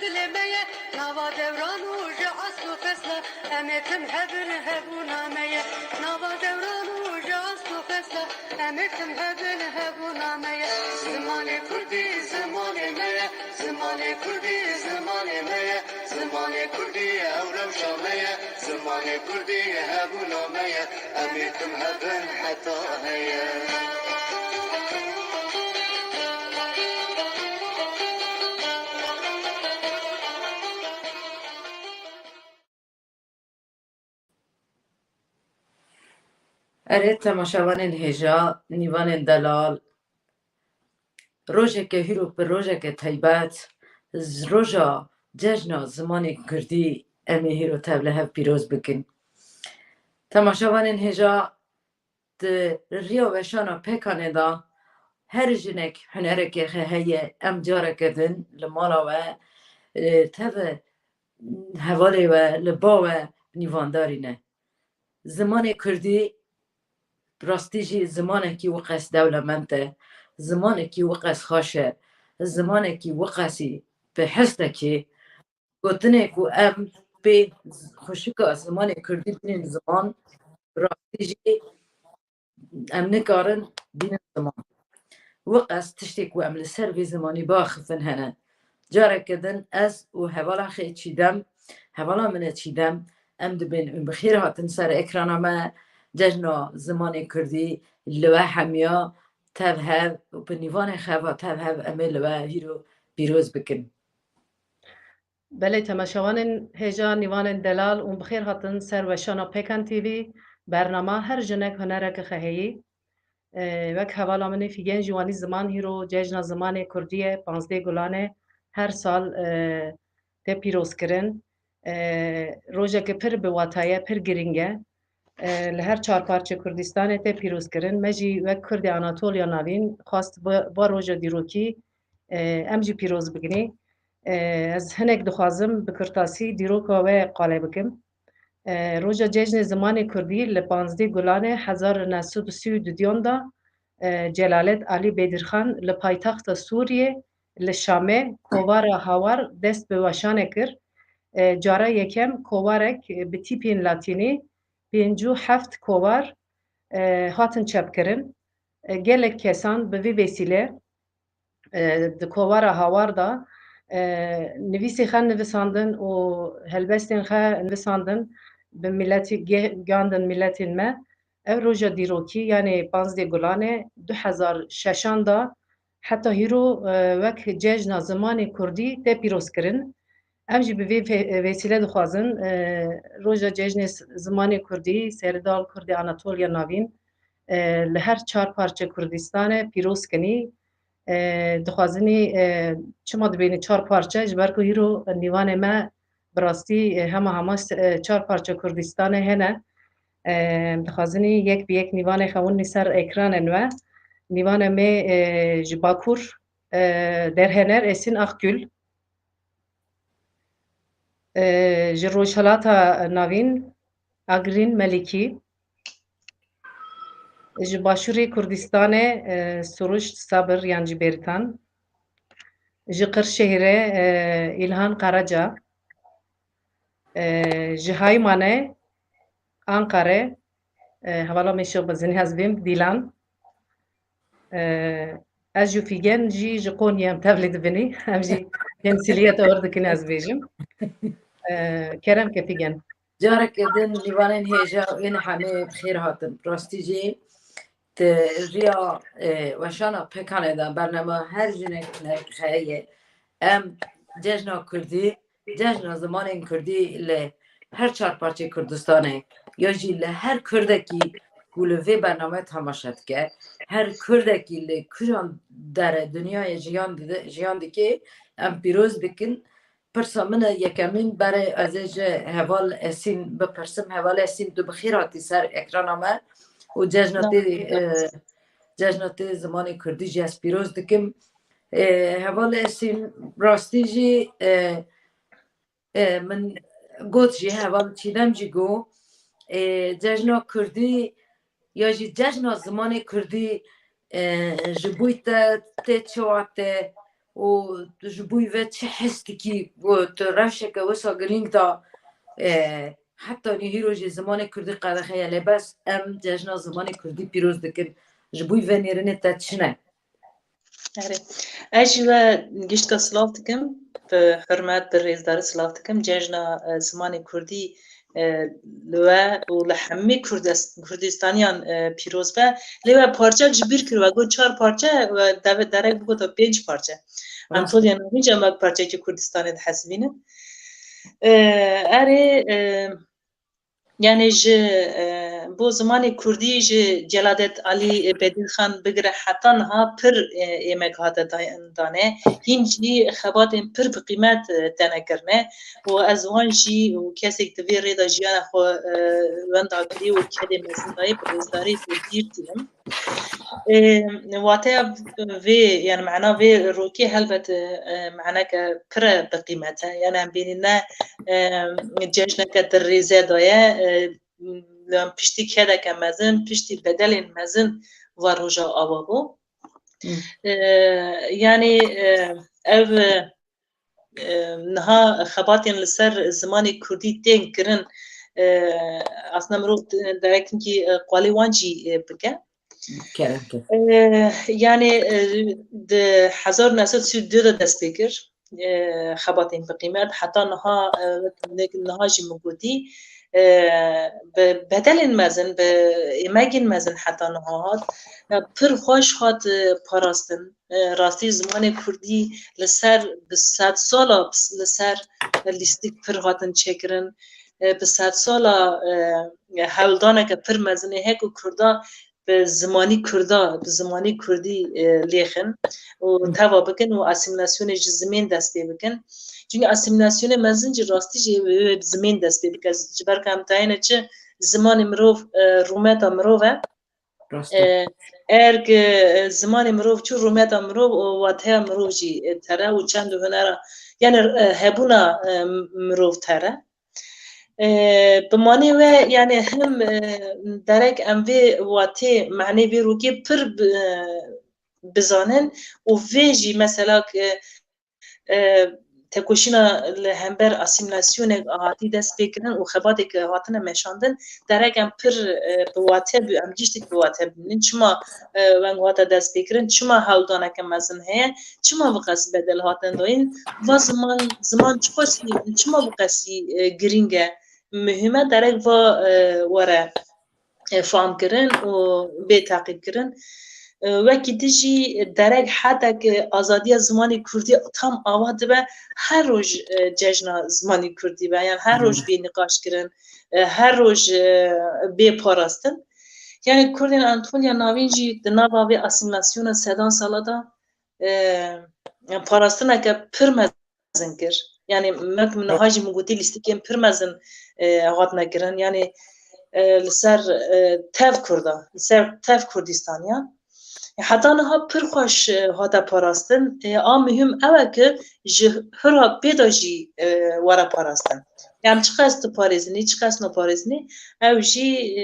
دلمية نوا دوران وجا أصل فصلة أمتم هبن هبونامية نوا دوران وجا أصل فصلة أمتم هبن هبونامية زمان كردي زمان مية زمان كردي زمان مية زمان كردي أولو شامية زمان كردي هبونامية أمتم هبن حتى هيا اره تماشاوان هجا نیوان دلال روژه که هیرو پر روژه که تایبت روژا جشنا زمان کردی امی هیرو تبله هف پیروز بکن تماشاوان هجا ده ریا و شانا پکانه دا هر جنک هنره که هیه ام جاره کردن لمالا و تبه حواله و لبا و نیواندارینه زمان کردی راستیجی زمانه که وقت دولمنده زمانه که وقت خاشه زمانه که وقتی به حسته که گوتنه که ام به خوشکا زمان کردی بین زمان راستیجی ام نکارن بین زمان وقت تشتی که ام لسر وی زمانی باخفن هنه جاره کدن از و حوالا خیلی چیدم حوالا منه چیدم ام دبین اون بخیر هاتن سر اکرانا ما جشنا زمان کردی لوه همیا تبهب و به نیوان خواه تبهب امه لوه هیرو بیروز بکن بله تماشاوان هجا نیوان دلال اون بخیر هاتن سر وشانا پیکن تیوی برنامه هر جنک هنره که خواهی وک حوالا منی فیگن جوانی زمان هیرو جشنا زمان کردیه 15 گلانه هر سال ته پیروز کرن روژه که پر به واتایه پر گرینگه لهر چهار پارچه کردستان ته پیروز کرن مجی وک کرد آناتولیا ناوین خواست با روژه دیروکی امجی پیروز بگنی از هنک دخوازم بکرتاسی دیروکا و قاله بکم روژه جشن زمان کردی ل 15 گلانه 1932 دا جلالت علی بیدرخان ل پایتخت سوریه ل شامه کووار هاوار دست به وشانه کر جاره یکم کووارک به تیپین لاتینی 57 کووار هاتن چپ کرن gelek kesan bi vê vesîle di kovara hawar da nivîsê xwe nivisandin û helbestên xwe nivisandin bi milletê gihandin milletên me ev roja dîrokî yanê 15 gulanê 2006 da heta hîro wek cejna zimanê Kurdî tê pîrozkirin em jî bi vê vesîle dixwazin roja cejnê zimanê Kurdî Serdal Kurdê Anatolya navîn li her çar parçe Kurdistanê pîroz kinî dixwazinî çima dibênî çar parçe ji ber ku hîro nîvanê me bi rastî hema çar parçe Kurdistanê hene dixwazinî yek bi yek nîvanê xewin ser ekranên we nîvanê me ji Bakur Derhener Esîn Axgül ji Rojhilata navîn Agrîn Melikî ji Başûrê Kurdistanê Suruş Sabir yan ji Bêrîtan ji Qirşehirê İlhan Karaca ji Haymanê Ankara hevala me şebazinî ez bêm Dîlan ez jî fîgen jî ji Konyê em tevlî dibînî em jî temsîliyeta wir dikin ez bêjim kerem ke fîgen جاره کدن نیوان هجا این همه بخیر هاتن راستیجی ریا وشانا پکانه دا برنامه هر جنک خیه ام جشنا کردی جشنا زمان کردی له هر چهار پارچه کردستانه یا جی له هر کردکی گلوه برنامه تماشات که هر کردکی له کجان در دنیای جیان دیگه ام پیروز بکن پرسامنه یکمین برای ازش حوال اسین بپرسم حوال اسین دو بخیراتی سر اکرانامه و جشنات زمان کردی جی از پیروز دکم حوال اسین راستی جی من گوت جی حوال چیدم جی گو جشنا کردی یا جی جشنا زمان کردی جبویت ته چواته و جبوی و چه حسی کی و ترشه که وسا گرینگ دا حتی نیهی روی زمان کردی قدر خیلی بس ام جشن زمان کردی پیروز دکن جبوی و نیرنه تا چنه آره اجوا گشت که سلاف دکم به حرمت به ریزدار سلاف دکم جشن زمان کردی لوا و لحمی کردستانیان پیروز به لوا پارچه جبیر کرد و گو 4 پارچه و داوود درک بگو تا 5 پارچه انطولیا نوین جمع پارچه که کردستان ده حسبینه اره يعني بو زماني كردي جلادت علي بديل خان بقرا حتى نها پر ايمك هاتا دانه هنجي خباتين پر بقيمات تنكرنه وازوان جي وكاسك تفير ريدا جيانا خو واندا قدي وكده مزنداي برزداري تدير تيهم واتي في يعني معناه في روكي هلبت معناه كبر بقيمتها يعني عم بيننا جشنا كتريزه دايا لام پشتی كذا كمزن پشتی بدل مزن وروجا آبابو يعني او نها خباتين لسر زماني كردي تين كرن اصلا مرو دركن كي قالي وانجي بكا يعني د 1932 دست بکر خباتين بقيمات حتى نها جي موجودي بدل مزن بإماجن مزن حتى نهاد پر خوش هات پاراستن راستی زمان کردی لسر به 100 سالا لسر لیستیک پر هاتن چکرن به 100 سالا هولدانه که پر مزنه هکو کردا به زمانی کردا به زمانی کردی لیخن و توا بکن و اسیمیلاسیون زمین دسته بکن چون اسیمیلاسیون مزنج راستی به زمین دسته بکن جبر کم تاینه چه زمان مروف رومتا مروفه ارگ زمان مروف چون رومتا مروف و واتها مروف جی تره و چند هنره یعنی هبونا مروف تره بمانه و يعني هم درك ام في واتي معني في روكي پر بزانن و فيجي مثلا تکوشینا لهمبر اسیمیلاسیون هاتی دست بکرن و خباتی که هاتنه مشاندن درک ام پر بواته ام جیشتک بواته بینن چما ونگ هاتا دست بکرن چما هولدانه که مزن هیا چما بقاس بدل هاتن دوین و زمان چما بقاسی گرینگه مهمه درک و وره فهم کرن و به تعقیب کرن وکی دیجی درک حتی که آزادی زمانی کردی تام آواد به هر روز جشن زمانی کردی به یعنی هر روز بی نقاش کرن هر روز بی پاراستن یعنی کردین انطولیا ناوین جی دنابا به اسیمیلاسیون سدان سالا دا پاراستن که پر مزن کر یعنی مک من هاجی مگوتی لیستی که پر مزن آغاد نکرن یعنی لسر تف کردا لسر تف کردستانیا حتی نها پر خوش هاتا پاراستن آم مهم اوه که هر پیدا جی وارا پاراستن یعنی چه قصد پارزنی چه قصد نپارزنی او جی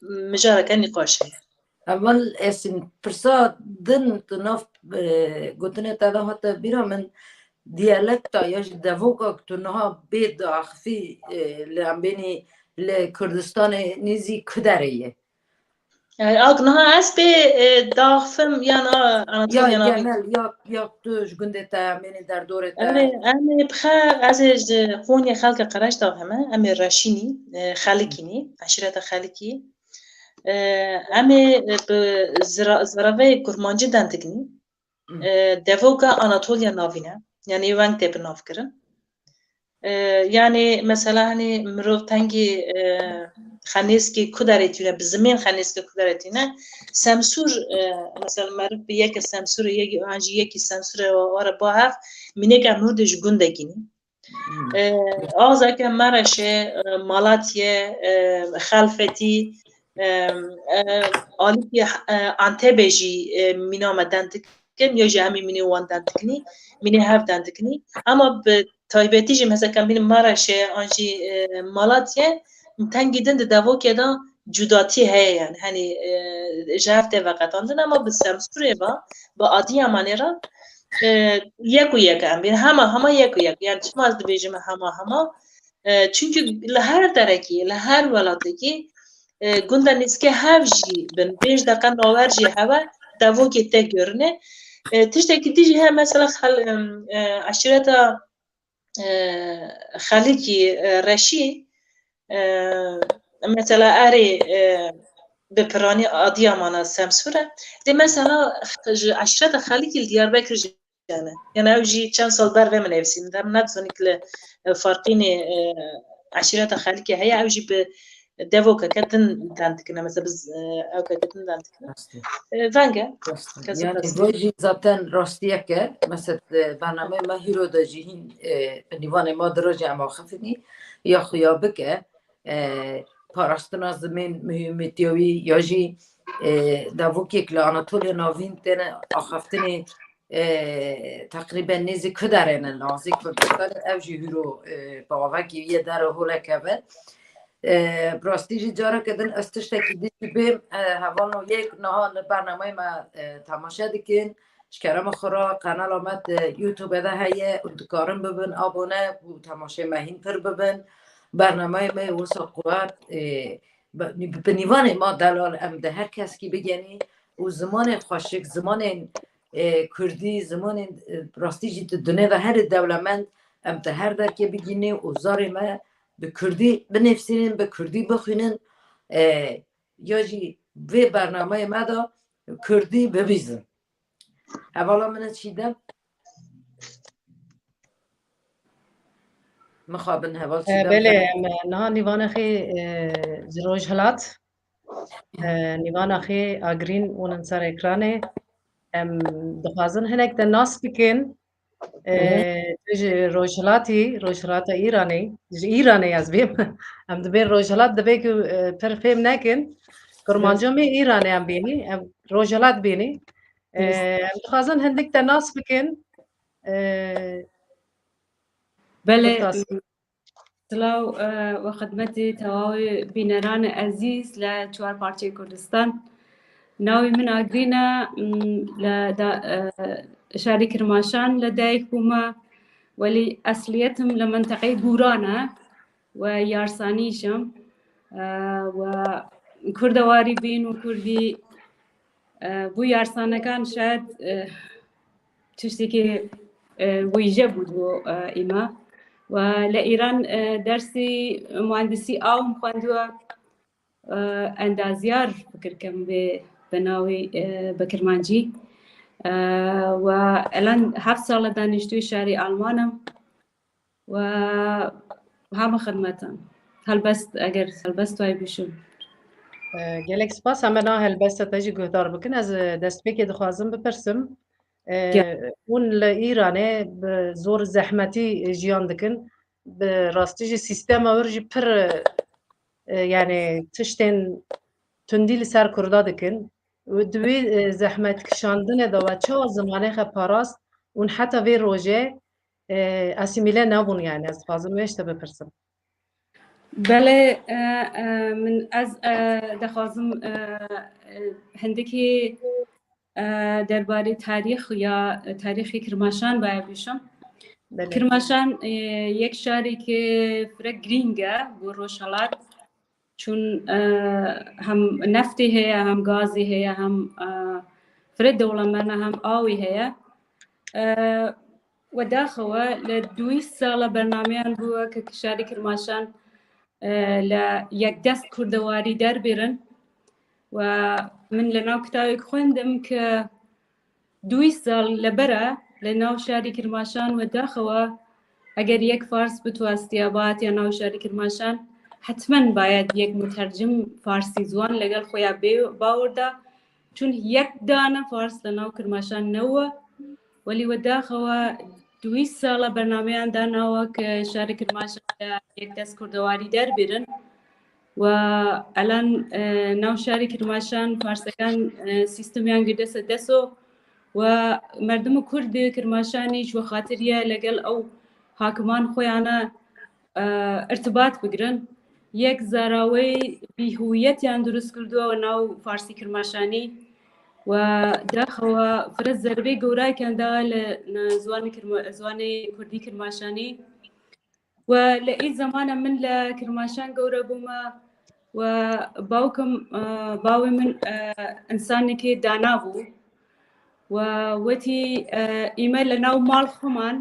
مجارکه نقاشه اول اسم پرسا دن تناف گوتنه تادا هاتا بیرا من دیالکتا یا دووکا کتونها بید آخفی لعبینی لکردستان نیزی کدریه اقنها از به داخفم یعنی یا جمال یا توش گنده تا منی در دوره تا امی بخا از خونی خلق قرش داخمه امی راشینی خالکینی عشرت خالکی امی به زراوه کرمانجی دندگنی دووکا آناتولیا ناوینه یعنی ونگ تپ ناف کرن یعنی مثلا هنی مروف تنگی خانیسکی کدارتینه بزمین خانیسکی کدارتینه سمسور مثلا معروف به یک سمسور یکی سمسور واره با هفت مینه که نودش گندگینی آزا که مرشه مالاتیه خلفتی آلیتی انتبجی مینا آمدن تکن یا جمعی مینه واندن تکنی مینه هفت تکنی اما به تایبتی جی مثلا کم بین مرشه آنجی مالاتیه تنگیدن ده دوو که دا جداتی هەیە یان هەنی ژاف تێڤەقەتاندن ئەمە bi semsûrê ve bi Adıyamanê re yek û yek em bîn hema yek û yek yani çima ez dibêjim hema çünkü li her derekî li her welatekî gunda nîskê hev jî bin 5 deqa nawer jî heve devokê te görine tiştekî dî jî heye mesela eşîreta Xelîkî Reşî mesela erê bi piranî Adıyaman'a Semsûr e dê mesela ji eşîreta Xelîkî li Diyarbekir jî hene yani ew jî çend sal ber vê min nivîsîn dem nedizanî ki li farqînê eşîreta Xelîkê heye ew jî bi devokeke din den dikine mesela biz ewkeke din den dikine venge yani vajî zaten rastiyeke mesela bername me hîro da jî hîn nîvanê ma dirojê em axifînî ya xuya bike parastina zimên mühîmetiyawî ya jî devokek li Anatolya Navîn têne axaftinê teqrîben nêzî ku derêne nazik ev jî hîro bavekî yê dere holeke be rastî jî careke din ez tiştekî dîtî bêm hevano yek niha li bernameyê me temaşe dikin ji kerema xwe re qenala me YouTube'e de heye û dikarin bibin abone û temaşeyê me hîn pir bibin bernameyê me wisa quwet bi nîvanê ma delal em de her keskî bigenî û zimanên xweşik zimanên Kurdî zimanên rastî jî di dunê de herî dewlemend em te her derkê bigînî û zarê me bi Kurdî binivîsînin bi Kurdî bixwînin ya jî vê bernameyê me de Kurdî bibîzin hevala min çî de mixabin heval çî de بله نها نیوان خی زروج هلات نیوان خی آگرین اونن سر اکرانه دخوازن هنک ده ناس بکن روجهلاتا ایرانی از بیم هم دبیر روجهلات دبی که پر فهم نکن کرمانجامی ایرانی هم بینی روجهلات بینی هم دخوازن هندک ده ناس بکن بله سلاو و خدمتی تواوی بینران عزیز لچوار پارچه کردستان ناوی من آگرینا شاری کرماشان لدایک بوما ولی اصلیتم لمنطقه گورانه و یارسانیشم و کردواری بین و کردی بو یارسانه کان شاید تشتی که ویژه بود و ایما و لإيران درسي مهندسي أو مخندوة أندازيار فكر كم بناوي بكرمانجي والآن 7 سال دانشجوی شهری آلمانم و همه خدمتم هلبست وای بشم گلک سپاس همه نه هلبست تاجی گهدار بکن از دست پیک دخوازم بپرسم اون لإيرانه بزور زحمتی جیان دکن براستی سیستم ورجی پر yani tiştên tundî li ser Kurda dikin û divê zehmetkişandinê de ve çawa zimanê xe parast û heta vê rojê asîmîle nabûn yani ez dixwazim wê ji te bipirsim. بله من از دخوازم هندکی درباره تاریخ یا تاریخی کرماشان باید بشم کرماشان یک شهری که فرق گرینگه بو روشهلات چون هم نفتی هیا هم گازی هیا هم فرق دولمانه هم آوی هیا و داخوه لدوی سال برنامهان بوه که شهری کرماشان یک دست کردواری در بیرن و من لناو کتابی خوندم که 2 سال لبره لناو شهری کرماشان و داخوه اگر یک فارس بتواستیابات یا ناو شهری کرماشان حتما باید یک مترجم فارسی زوان لگل خویا باورده چون یک دانه فارس لناو کرماشان نوه ولی و داخوه 2 سال برنامه داناوه که شهری کرماشان یک دست کردواری در بیرن و الان ناو شهری کرماشان فارسکان سیستمیان گرده دسو و مردم کرد کرماشانیش و خاطریه لگل او حاکمان خویانه ارتباط بگرن یەک زاراوەی بیهویەتیان دروست کردووە ناو فارسی کرماشانی و داخەوە فرە زەربەی گەورایکیاندا لە زوانی کوردی کرماشانی و لە ئی زەمانە من لە کرماشان گەورە بوومە و باوکم باوی من ئینسانێکی دانا بوو و وەتی ئیمە لە ناو ماڵ خۆمان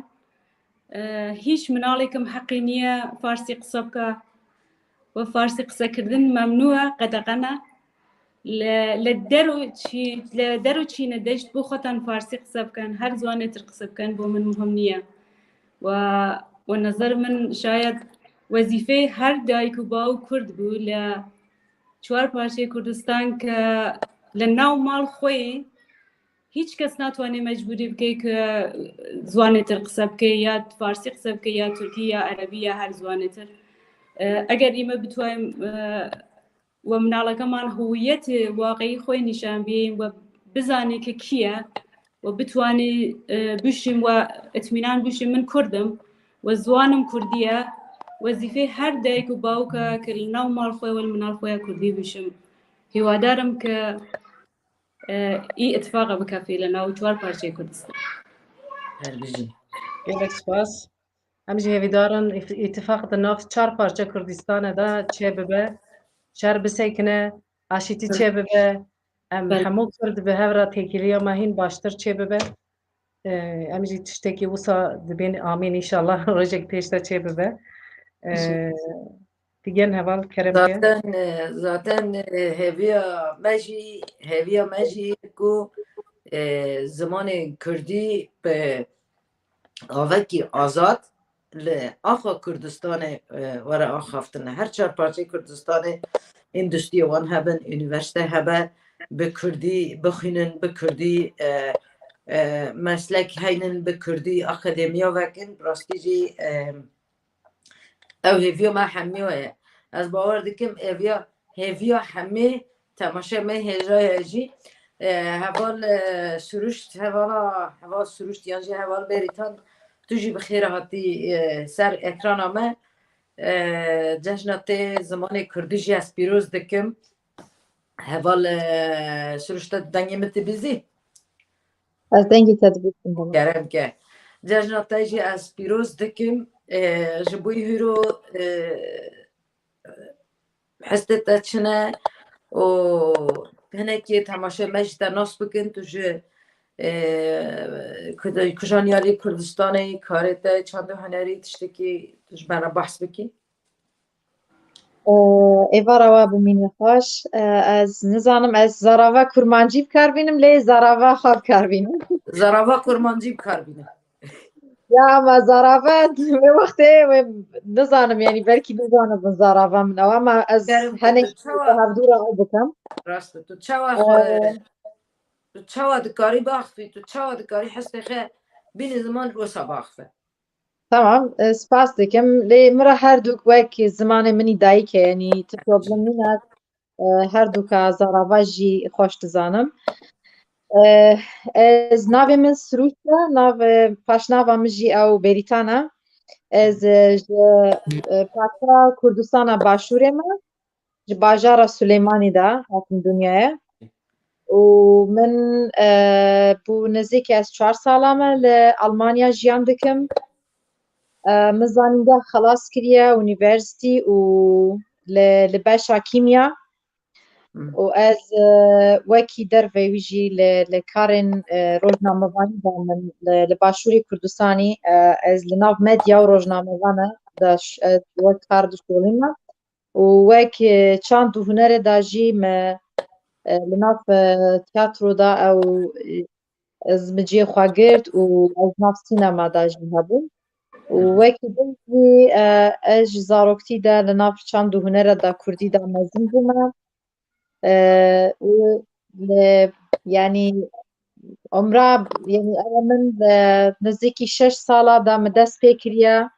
هیچ مناڵێکم حەقی نییە فارسی قسە بکە و فارسی قسەکردن مەمنوعە قەدەغەنە لە دەرو چینە دەشت بۆ خۆتان فارسی قسە بکەن هەر زوانێتر قسە بکەن بۆ من مهم نییە و نظر من شاید وەزیفەی هەر دایک و باو کورد بوو لە 4 پارچەی کوردستان کە لە ناو ماڵ خۆی هیچ کەس ناتوانێت مەجبوری بکەی کە زوانێتر قسە بکەی یا فارسی قسە بکەی یا تورکی یا عەرەبی یا هەر زوانێتر ئەگەر ئێمە بتوانین و مناڵەکەمان هویەت واقعی خۆی نیشان بێین و بزانێ کە کییە و بتوانێ بشیم و ئەتمینان بشیم من کوردم و زوانم کوردیە وەزیفەی هەر دایک و باوکە کە لە ناو ماڵ خۆی و مناڵ خۆیان کوردی بشم هیوادارم کە ئی اتفاقە بکەفێ لە ناو 4 پارچەی کوردستان هەربژی gelek spas. Em jî hêvîdarin îtifaq di nav 4 parça Kurdistanê de çê bibe, şer bisekine, aşîtî çê bibe, em hemû Kurd bi hev re têkiliya me hîn baştir çê bibe. Em jî tiştekî wisa dibên amîn înşallah rojek pêş de çê bibe. Digên heval keremke. zaten heviya mejî ku zimanê Kurdî bi avekî azad li axa Kurdistanê were axaftin her 4 parçeyê Kurdistanê endüstriya wan hebin üniversite hebe bi Kurdî bixwînin bi Kurdî meslek heynin bi Kurdî akademiya vekin rastî jî ew hêviya me hemî ye ez bawer dikim hêviya hemî temaşe me hêjaya jî heval sürüşt heval sürüşt yan jî heval berîtan tu jî bi xêr hatî ser ekrana me cejna tê zimanê Kurdî jî ez pîroz dikim heval sürüşte dengê min tê bîzî Ez dengê te dibîzim keremke cejna te jî ez pîroz dikim ji bo hîro hestê te çine û hinekî temaşe me jî te nas bikin tu ji kujaniyalî Kurdistanê karê te çanda hunerî tiştekî tu ji me re behs bikî Êvara we bimîne xweş. Ez nizanim ez zarava kurmancî bikarbînim lê zarava xwe bikarbînim. zarava kurmancî bikarbîne Ya ama zarava vê wextê nizanim yanî belkî nizanibin zarava min ew ama ez henekî hevdûra ew bikim. rast tu çawa dikarî baxfî tu çawa dikarî hestê xwe bînî ziman wisa baxfe Tamam, spas dikim lê min re her dûk wek zimanê minî dayîk e yanî tu problem nîne her dûka zarava jî xweş dizanim. Ez navê min Sirûj e nav paşnava min jî ew Berîtan e. Ez ji parça Kurdistana Başûrê me ji bajara Suleymanî de hatim dunyaya û min bû nêzîkî ez 4 sala me li Almanya jiyan dikim. Min zanîngeh xelas kiriye unîversîtî û li beşa kîmya û ez wekî dervê wî jî li karên rojnamevanî de min li Başûrê Kurdistanê ez li nav medya û rojnamevane de wek kar dişolîme û wek çand û hunerê de jî me li nav tiyatro da ew ez mi ciyê xwe girt û ez nav sînema de jî hebûm û wekî din jî ez ji zaroktî de li nav çand û hunerê de Kurdî de mezin bûme û yanî umra yanî ew min nêzîkî 6 sala de min dest pê kiriye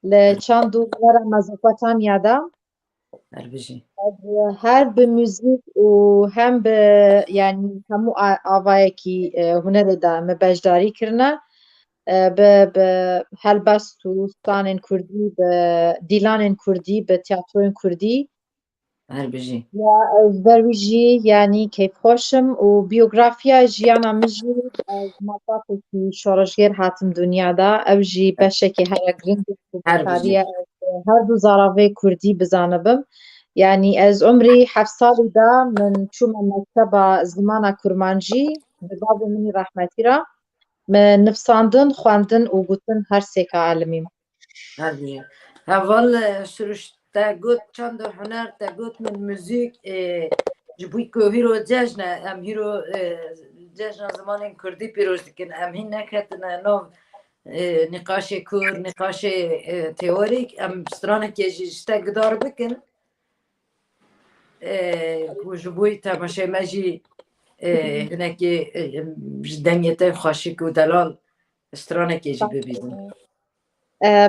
li çand û hunera Mezopotamya de herbijî her bi müzik û hem bi yanî hemû avayekî hunerê de me beşdarî kirine هەلبەست و ستانên کوردی بە دیلانên کوردی بە تیاترۆین کوردی هەر بژی بەرویژی ینی کەیفخۆشم و بیۆگرافیا ژیانە مژی ماڵباتێکی شۆڕژگێر هاتم دنیادا ئەو ژی بەشێکی هەیە گرنگ هەر بژی هەردوو زاراڤەی کوردی بزانەبم ینی ئەز عمری 7 ساڵیدا من چوومە مەکتەبە زمانە کورمانجی bi bavê min rehmetî ra min nivsandin xwendin û gotin her sêka elmîm هەر بژی هەڤڵ سروش te got çanda huner te got min müzik ji bo ku hîro cejne em hîro cejna zimanên Kurdî pîroz dikin em hîn neketine nav nîqaşê kur nîqaşê teorîk em stranekê jî ji te gidar bikin ku ji bo temaşê me jî hinekê ji dengê te xweşik û delal stranekê jî bibînin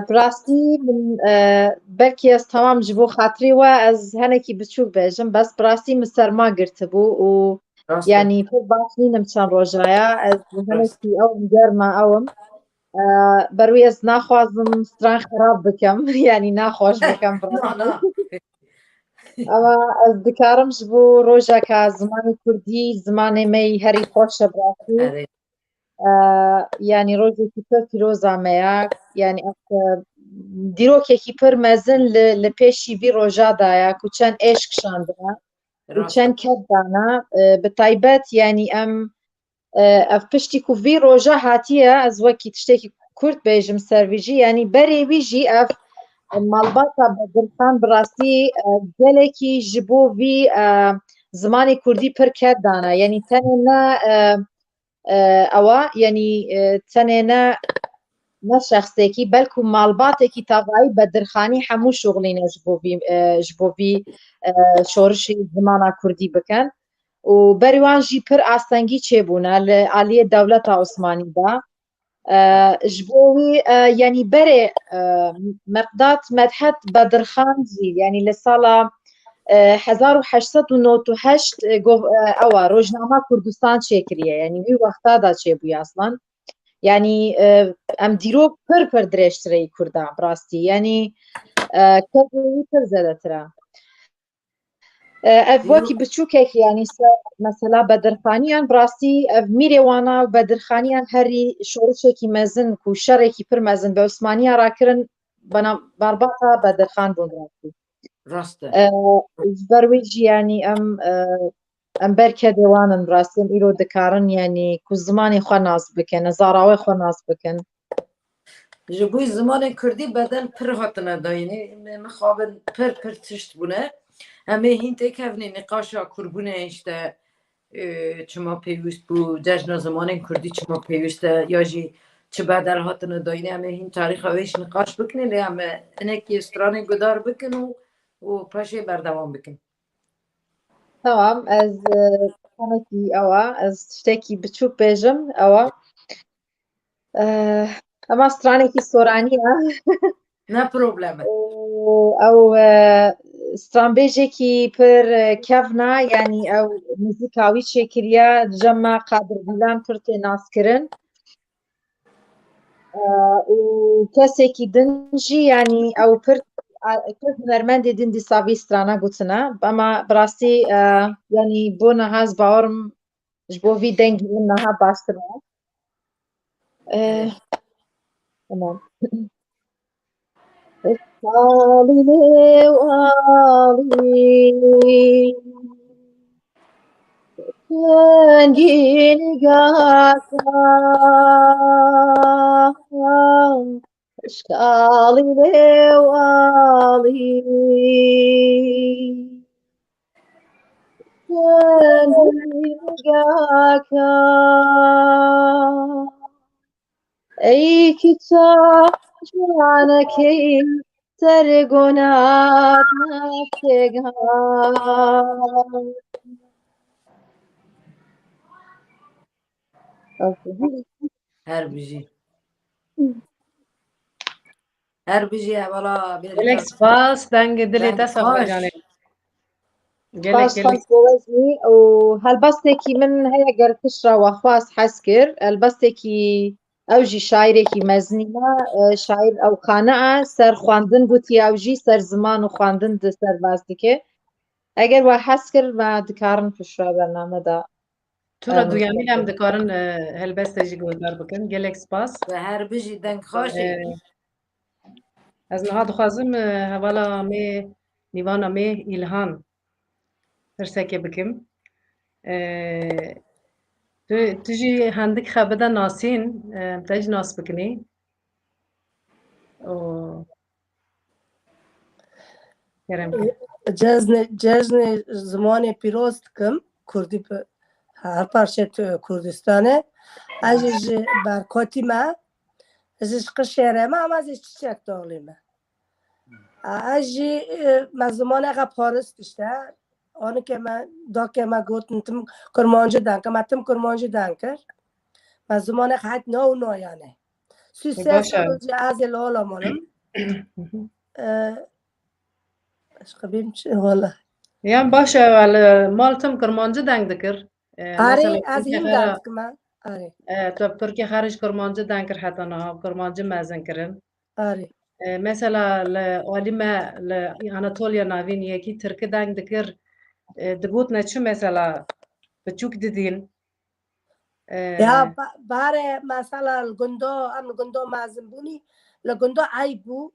براستی من بەلکی ez tamam ji bo xatirî we ez henekî biçûk bêjim bes birastî min serma girtibû û yanî pir baş nînim çend rojaya ez henekî ew germa ewim berwî ez naxwazim stran xerab bikim yanî naxweş bikim ama ez dikarim ji bo rojeka zimanê Kurdî zimanê me yî herî xweş e birastî yanî rojekî pir pîroza me ye yanî dîrokekî pir mezin li pêşî vî roja da ye ku çend êşk şandine û çend ket dane bi taybet yanî em ev piştî ku vî roja hatiye ez wekî tiştekî Kurd bêjim ser vî jî yanî berê wî jî ev malbata Bedirxan bi rastî gelekî ji bo vî zimanê Kurdî pir ket dane yanî tenê ne ewa yanî tenê ne şexsekî belkû malbatekî tavayî Bedirxanî hemû şoxlîne ji bo vî şorişê zimana Kurdî bikin û berî wan jî pir astengî çêbûne li aliyê dewleta Osmanî de ji bo wî yanî berê Meqdad Medhet Bedirxan jî yanî li sala 1898 ewa Rojnama Kurdistan çêkiriye yanî wî wexta da çêbûye aslan yanî em dîrok pir pir dirêjtireyî Kurda bi rastî yanî kesê wî pir zêdetir e ev wekî biçûkekî yanî ser mesela Bedirxaniyan bi rastî ev mîrê wan a Bedirxaniyan herî şorişekî mezin ku şerekî pir mezin bi Osmaniya ra kirin barbata Bedirxan bûn bi rastî rast e ji ber wî jî yanî em berkedê wan in bi rastî em îro dikarin yanî ku zimanê xwe nas bikin zarawê xwe nas bikin ji bo zimanê Kurdî bedel pir hatine dayînê mixabin pir pir tişt bûne em ê hîn têkevnê nîqaşa kurbûnê işte çima pêwîst bû cejna zimanên Kurdî çima pêwîst e ya jî çi bedel hatine dayînê em ê hîn tarîxa wê jî nîqaş bikin lê em ê hinekî stranê gudar bikin û paşê berdewam bikin Tamam ez tenekî ewa ez tiştekî biçûk bêjim ewa ema stranekî soranî ye ne problem e ew stranbêjekî pir kevna yanî ew muzîka wî çêkiriye cema Qadir Gîlan pir tê naskirin û kesekî din jî yanî ew pir hunermendê din dîsa vî strana gotine ema bi rastî yanî bo niha ez bawerim ji bo vî dengî min niha baştir e tamam Salî alî Tengî nigahta Eşkalî alî Tengî nigahta ey ki ta canekî sergonat neftegan her bijî her bijî evvela gelek spas dengê dilê te sefercanê gelek Baş gelek xweş bo wezî û helbestekî min heye ger tişra we xwast hez kir helbestekî ئەو ژی شاعرێکی مەزنیە شاعر ئەو خانەعە سەر خواندن گوتی ئەو ژی سەر زمان و خواندن سەر باز دکێ ئەگەر وا حەز کرد ما دکارن پشتڕا بەرنامەدا تورا دویامی هم دکارن هلبستجی گودار بکن gelek spas به هر بجی دنگ خواشی از نها دخوازم هوالا می نیوانا می ایلهان ترسکه بکم تو جی هندک خبده ناسین تج ناس بکنی گرم جشن زمان پیروز کم کردی هر پارچه تو کردستانه ازش برکاتی ما ازش قشره ما هم ازش چیچک داغلیمه ازی من زمان اقا پارس داشته آنه که من دا که من گفتم تم کرمانجه دنکر من تم کرمانجه دنکر من زمان اقا حد نو نایانه 3 سال از لالا مانم عشق بیم چه والا yani باشه ولی مالتم کرمانجه دنگ دکر آره از این دنگ من آره تو ترکیه خارج کرمانجه دنگ کر حتی نه کرمانجه مزن کرن آره مثلا لعالمه لأناتولیا ناوین یکی ترکی دنگ دکر دگوت نچو مثلا بچوک ددین یا باره مثلا الگندو مازن بونی لگندو عیب بو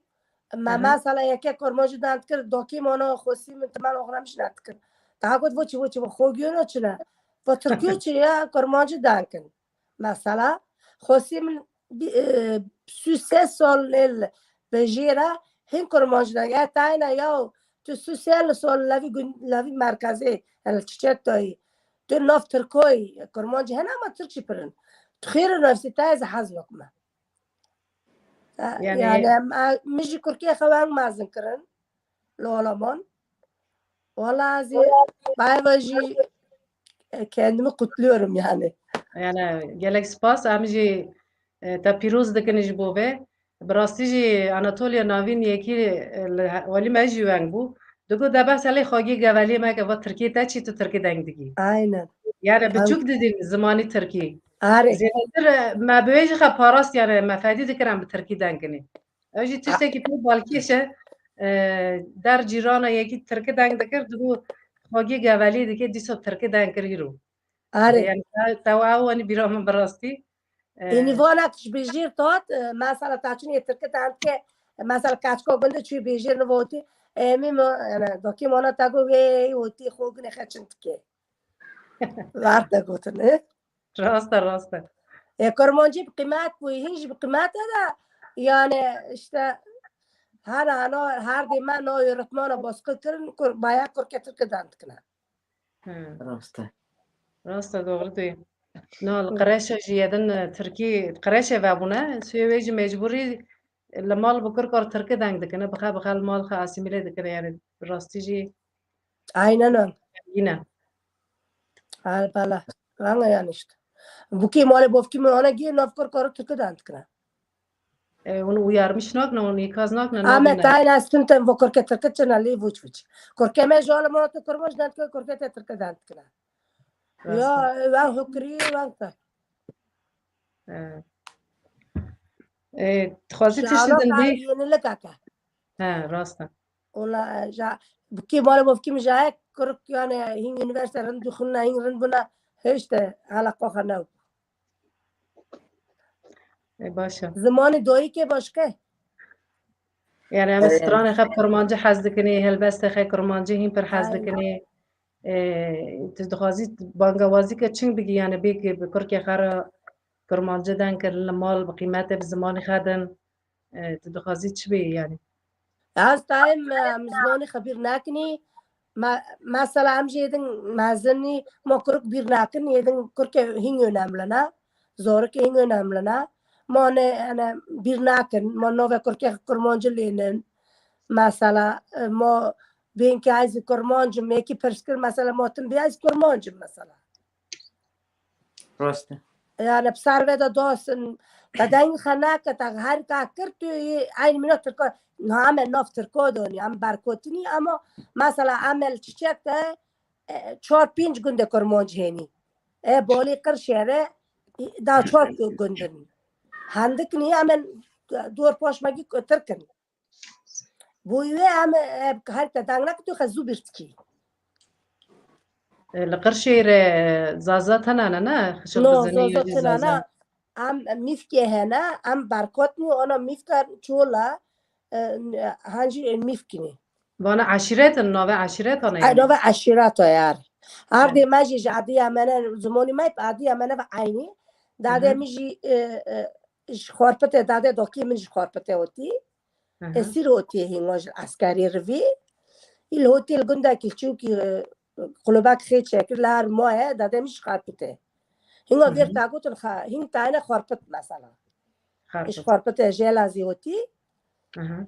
ما مثلا یکی کرمانجه دنگ کرد داکی مانا خوصی من تمام آخرامش ند کرد تا گفت وچی خوگیونو چنه و ترکیو چیه کرمانجه دنگ کن مثلا خوصی من 3 سال نیل بجیره هین کرمانجه دنگ یا تاینا یا تو 3 سال لوی مرکزی چیچت دایی تو ناف ترکوی کرمانجه هنه اما ترکی پرن تخیر نفسی تایز حز نکمه yani مجی کرکیه خواه مازن کرن لولامان valla azı bayvacı kendimi kutluyorum yani. Yani gelek spas amji ta piroz dikiniz bu be براستیجی آناتولیا ناوین یکی ولی ماجی ونگ بو دگو دبا سالی خواگی گوالی ما که و ترکیه تا چی تو ترکی دنگ دیگی Aynen. yani بچوک دیدین زمانی ترکی Are. زیادتر ما بیج خا پاراست yani مفادی دکرم به ترکی دنگنی اوجی تشته کی تو بالکیشه در جیران یکی ترکی دنگ دکر دگو خواگی گوالی دیگه دیسو ترکی دنگ کری رو Are. yani تواونی بیرام براستی اینی وانکش بیجیر تات مثلا تاچین یترکه تانت که مثلا کچکو گنده چوی بیجیر نووتی امی ما یعنی داکی مانا تاگو وی وتی خوگ نخچند که وارد گوتنه راسته کرمانجی بقیمت بوی هیچ بقیمت ده yani işte her دیمه نوی رتمانا باسکل کرن باید کرکتر که دانت کنه راسته doğru diyor. No, القراشة جيادن تركي قراشة بابونا سويج مجبوري المال بكر كار تركي دانگ دكنا بخا المال خا اسيميلي دكنا يعني راستي جي Aynen öyle. yine. Bala. Ranga yani işte. Bu kim öyle bu kim ona giy nafkar karı Türk'e dant kına. Onu uyarmış nok na onu ikaz nok na Ahmet aynen stunten bu korke Türk'e çenali vuç. Korke me jola mo to kormoj dant kına korke te Türk'e dant kına. Ya ben hukri ben ta. تخوازی تشتدن بی yenilik aka. ha rasta Ola ja bu kim öyle bu kim jaya kork yani hin üniversitelerin dukhulna hin buna işte alaka khana. başa Zamanı doyu ke başka. يعني أنا ستراني خب كرمانجة حزدكني هلبست خي كرمانجة هين پر حزدكني تدخوازي بانگوازي كتشنگ بگی يعني بيك بكركي خارا كرمانجة دان كر المال بقيمته بزماني خادن تدخوازي تشبي يعني از تایم زمانی خبیر نکنی مثلا همچه یدن مزنی ما کرک بیر نکن یدن کرک هنگ önemlene zoruk hing önemlene ما نه بیر نکن ما نوه کرک کرمانجı lenen mesela ما بین که از کرمانجı میکی پرسکر مثلا ما تن بیاز کرمانجı mesela راسته yani بسر ودا داستن بدین خنک تا هر کار توی این منو ترک همه ناف ترکو دونی هم برکوتنی اما مثلا عمل چیچک ده 4-5 günde کرمانج هنی بالی کر شهره دا 4 gündن هندك نی امن دور پاش مگی ترکن بویه ام هر تدانگ تو خزو برتکی لقرشير زازات هنا نه خشب نو بزني زوزو يجي تنانا زازا ام میفکه هنا ام برکاتنی انا میفکر چولا هنجی میفکنی وانا عشيرات النوع عشيرات انا يعني نوع عشیرات یار هر يعني دی ماجی عادی امنه زمانی مای عادی امنه و عینی داده اها میجی خورپته داده دوکی منج خورپته ہوتی اها اسیر ہوتی ہے هنگاش عسکری روی الهوتيل قندا كيلتشوكي قلوباك خيت شاكر لار موه داده مش خاربته هنگا غير اها تاقوت هنگ تاينه خورپت مثلا ايش خربت خورپته جيلازي هوتي اها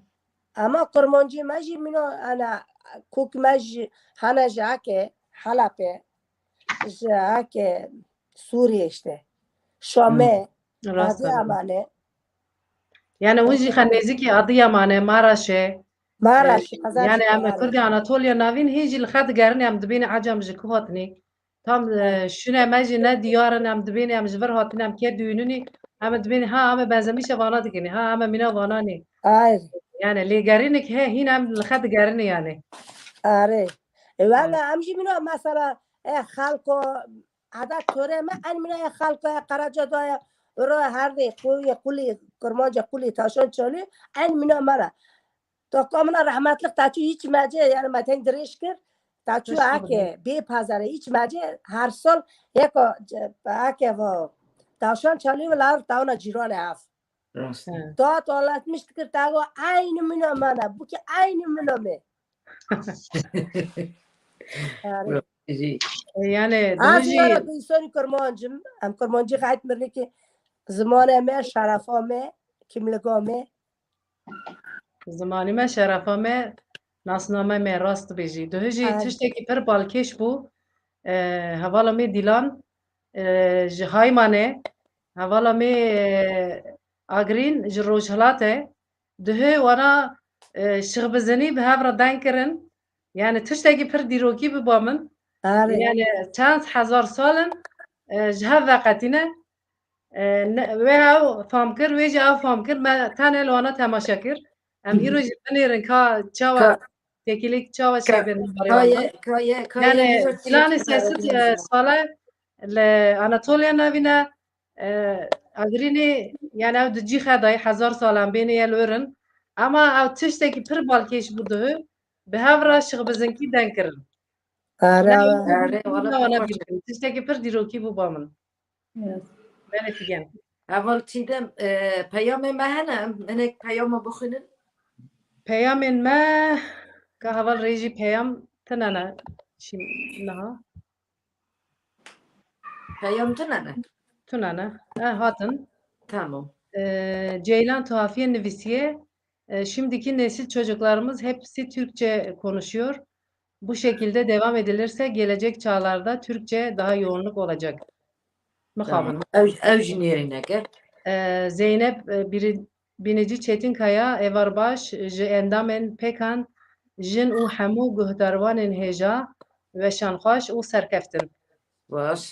اما قرمانجي ماجي منو انا كوك ماجي هانا جاكي حلبه جاكي سوريا işte شامه راست هذه امانه يعني وجي خنيزكي قضية معنا مارشة ما راشي قزاش يعني أما ياري كردي أناطوليا نافين هيجي الخد قرني أم دبيني عجم جكوهتني tam şuna meci ne diyarın am dibini am jver hatin am ke düğününü am dibini ha ama benzemiş vana dikini ha ama mina vana ne اي yani li garinik he hin am lxad garini yani اره وانا امشي منو مثلا خلقو عادت طوره ما ان منو خلقو قراجا دایا رو هر دی قولی کرمانجا قولی تاشان چالی ان منو مرا تا کاملا رحمتلق تاچو هیچ مجه یعنی متین درش کرد تاچو اکه بی پازره هیچ مجه هر سال یک اکه و تاشان چالی و لار تاونا جیران هفت راست تا طالت مشت کرد تاگو این منو منه بو که این منو می آره yani از duji یارا دویسانی کرمانجم هم کرمانجی قاید مرنی که زمان همه شرف همه کملگامه zamanı me şerefa me nasname me rast bêjî duhujî tiştekî pir balkêş bû hevala me dîlan ji haymanê hevala me agrîn ji rojhilatê dihê wana şixbizinî bi hev re deng kirin yani tiştekî pir dîrokî biba min آره yani çend hezar salin ji hev veqetîne wê ew fam kir wê jî ew fam kir me tenê li wana temaşe kir em îro jî binêrin ka çawa tekîlek çawa çêbên barê wan dan yani planê siyaset sale li Anatoliya navîne agrînê yani ew di cîxa dayê hezar salan bêhne ye li werin ama ew tiştekî pir balkêş bû dihê bi hev re şixbizinkî deng kirin آره wana bînin tiştekî pir dîrokî bû ba min belê figen اول چیدم پیام مهنه منک پیام بخونن peyamên me ka heval rêjî peyam tune ne niha پیام تو نه tune ne hatin tamam Ceylan Tuhafiye Nivisiye şimdiki nesil çocuklarımız hepsi Türkçe konuşuyor. Bu şekilde devam edilirse gelecek çağlarda Türkçe daha yoğunluk olacak. tamam Mıkabın. ev jiniyerine gel Zeynep Binici Çetinkaya Evarbaş ji endamen pekan jin û hemû guhdarwanên hêja ve şanxweş û serkeftin. باش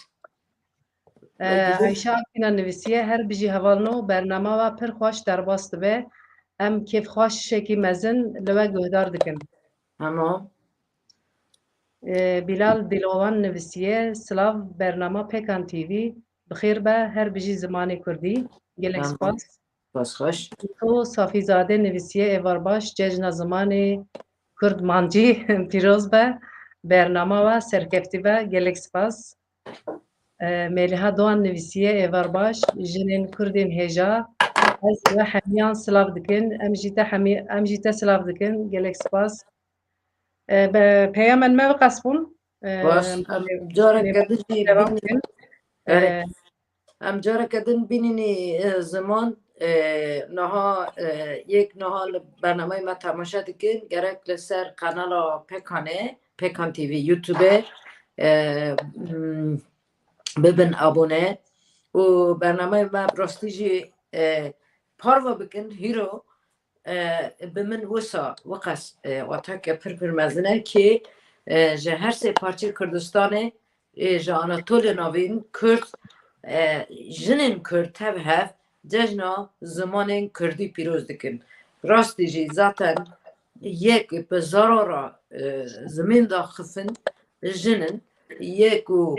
Ayşe Akîna Nivisiye her bijî hevalno bername ve pir xweş derbas dibe em kêfxweşekî mezin li we guhdar dikin. tamam Bilal Dilovan Nivisiye Slav bername Pekan TV bixêr be her bijî zimanê Kurdî gelek Tamam. spas. باش خوش تو Safîzade Nivisiye Evarbaş cejna zimanê Kurd mancî pîroz be bername ve serkeftî be gelek spas. Meliha Doğan Nivisiye Evarbaş jinên Kurdên hêja ez ve hemiyan silav dikin em jî te silav dikin gelek spas. Peyamên me biqesbûn باش ام جارك قدن devam بين dikin. ام جارك قدن بینینی زمان نها یک نها برنامه ما تماشا دکن گرک لسر قنال پکانه پکان تیوی یوتیوبه ببن abone و برنامه ما براستیجی پاروا بکن هیرو به من وسا وقت واتاک پر مزنه که جه هر سه پارچه کردستانه جه آناتول ناوین کرد جنین کرد تب هف جشنا زمان کردی پیروز دکن راستی جی ذاتن یک به ضرورا زمین دا خفن جنن یک و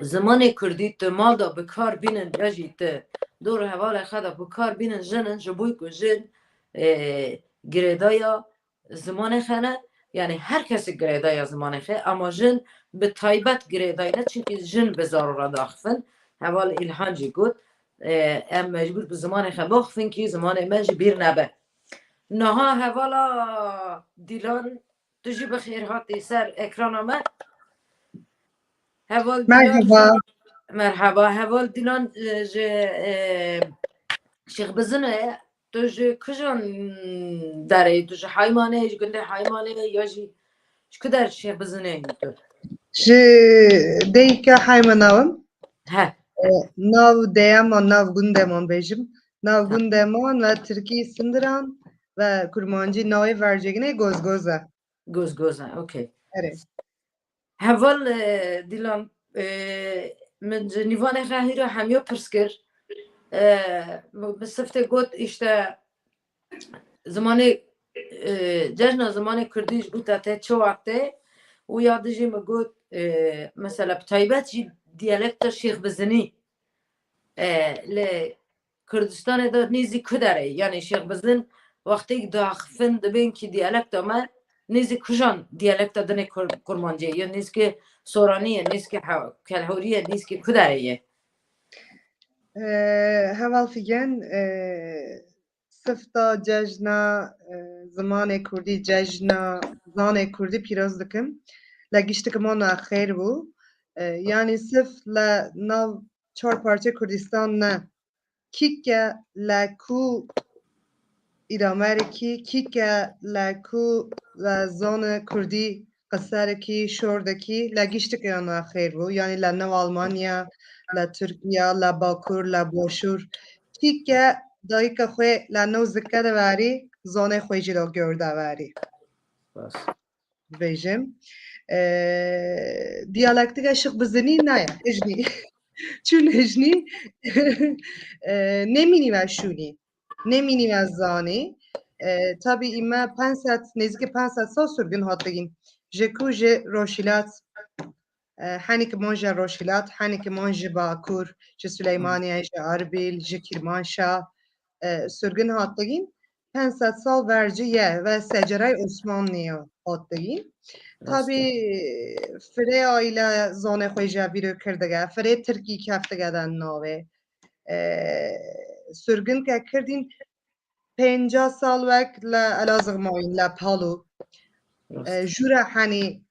زمان کردی تمال دا بکار بینن یجی ته دور حوال خدا بکار بینن جنن جبوی که جن گریدایا زمان خانه یعنی هر کسی گریدایا زمان خه اما جن به تایبت گریدای نه چونکه جن به ضرورا داخفن حوال الهانجی گود ام مجبور به زمان خه بخفن که زمان منجی بیر نبه نها حوالا دیلان تجی بخیر هاتی سر اکران آمد حوال دیلان مرحبا مرحبا حوال دیلان شیخ بزنه تو جه کجان داره تو جه حیمانه ایش گنده حیمانه یا جی کدر شیخ بزنه تو جي ديكا حيمناوم ها ناو ديما ناو گوندمان بيجم ناو گوندمان و تركي سندران و كرمانجي ناوي ورجگنه گوزگوزه گوزگوزه اوکی اره حوال دیلان من جنیوان خواهی رو همیو پرس کر بسفته گوت اشته زمان جشن زمان کردیش بوده ته چه وقته و یادجی مگوت مثلا بتایبت جی دیالکت شیخ بزنی ل کردستان دا نیزی کدره یعنی شیخ بزن وقتی داخفن دبین که دیالکت ما نیزی کجان دیالکت دنه کرمانجه یا نیز که سورانیه نیز که کلهوریه نیز که کدره یه هوال فيجن سفتا ججنا زمان كردي ججنا زمان كردي پیروز دکم لگیشت ما خیر بو يعني سف لناو چهار پارچه کردستان نه کیکه لکو ایرامرکی کیکه لکو و زان کردی قصرکی شوردکی لگیشت ما خیر بو يعني لنو آلمانیا لترکیه لباکور لباشور کیکه دایک خوی لنو زکه دواری زانه خوی جدا گرده واری بیجم دیالکتیک شق بزنی نه هجنی چون هجنی نمینی و شونی نمینی و زانی tabi ima 500 نزدیک 500 سال سرگن هات بگین جکو ج روشیلات حنی که منجا روشیلات حنی که منجا باکور ج سلیمانیه ج اربیل ج کرمانشاه سرگن هات بگین 500 سال ورجیه و سجره عثمانیه هات بگین tabi fire aile zone خویجه بیرو کردگه fire ترکی کفتگه دن ناوه سرگن که کردین 50 سال وقت لالازغ ماین لپالو جورا حنی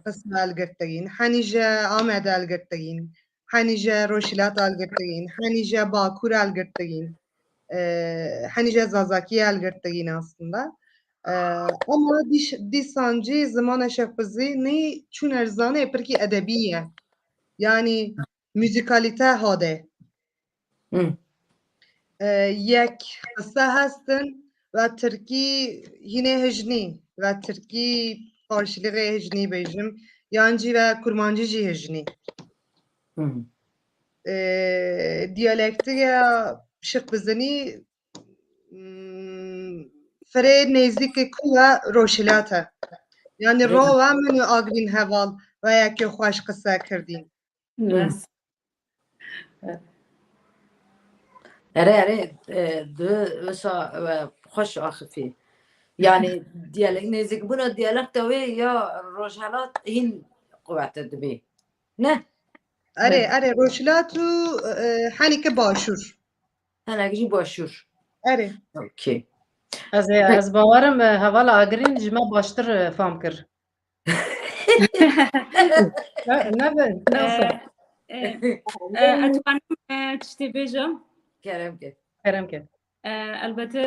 قسم الگرتگین حنی جا آمد الگرتگین حنی جا روشیلات الگرتگین حنی جا باکور الگرتگین حنی جا زازاکی الگرتگین aslında ama disancı zaman şakbızı ne çün erzane perki edebiye yani müzikalite hade یک قصه هستن و ترکی هینه هجنی و ترکی پارشلیق هجنی بیجم یانجی و کرمانجی جی هجنی دیالکتی شق بزنی فره نزدیک کو و روشلاته یعنی رو و منو آگرین هوال و یکی خوش قصه کردین اره دو وسا خوش آخفی yani diyalek nezik buna diyalek tabi ya roşalat hin kuvvetli dibi ne اره روشلاتو حنیک باشور هنگی باشور اره اوکی از باورم هوالا آگرین جمع باشتر فهم کر نه اتوانم تشتی بیجم کرم که البته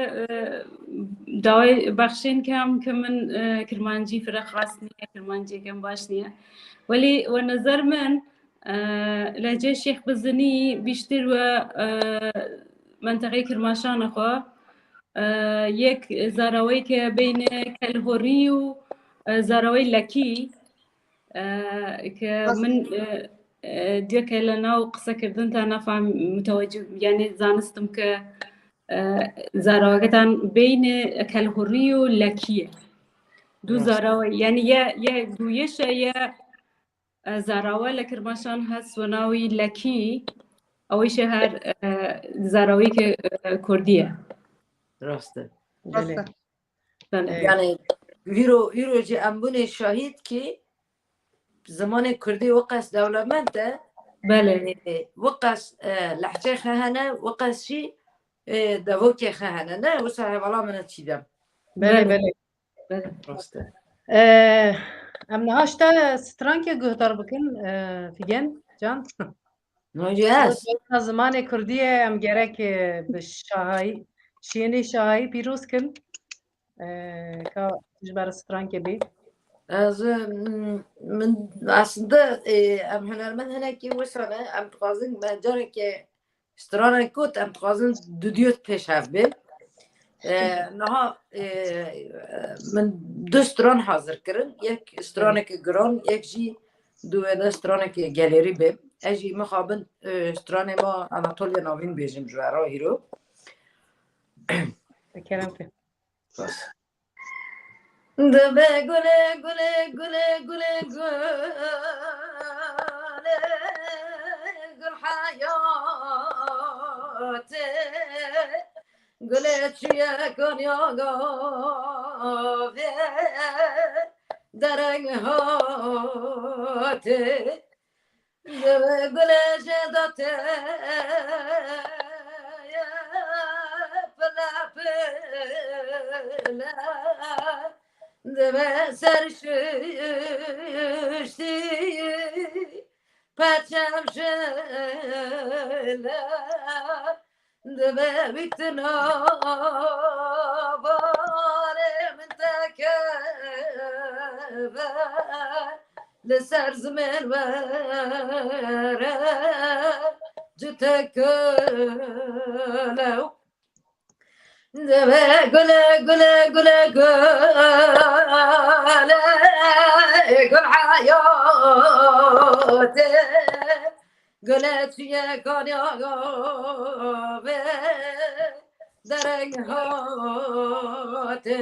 داوای بخشین کم که من کرمانجی فرق خاص نیه کرمانجی کم باش نیه ولی و نظر من لهجه شیخ بزنی بیشتر و منطقه کرماشان خو یک زاروی که بین کلهوری و زاروی لکی که من دیگه لنا و قصه کردن تا نفهم متوجه یعنی زانستم که زاراوگتان بین کلهوری و لکیه دو زاراوه یعنی یه دویش یه زاراوه لکرماشان هست و ناوی لکی اویش هر زاراوی که کردیه راسته بله بله یعنی ویرو جی امبون شاهد که زمان کردی وقت دولمنده بله وقت لحجه خهانه وقت شي دووکی خهانه نه وصاحب الله من تشيدم بله بله بله راسته ام نهاشتا سترانکی گهدار بکن فیگن جان نوجي هست زمان کردی ام گرک به شاهی شینی شاهی پیروز کن که جبر سترانکی بی از من aslında em hünermen hene ki wesane em txazin me careke strana kot em txazin dudiyot peş hevbe naha min du stran hazır kirin yek straneke gran yek jî duwene straneke galeri be ez jî mixabin stranê ma Anatolya navîn bêjim ji vera hîro کرم که Debe gule gule gule gule gule gül hayatı gule çiye konya gave dereng hatı debe gule jedate pla pla deve serşişti perçem şöyle deve bittina barem tekeve لسر زمن وره جتكلو دبه گله گله گله گله گل حیاته گله توی کانیا گاوه درنگ هاته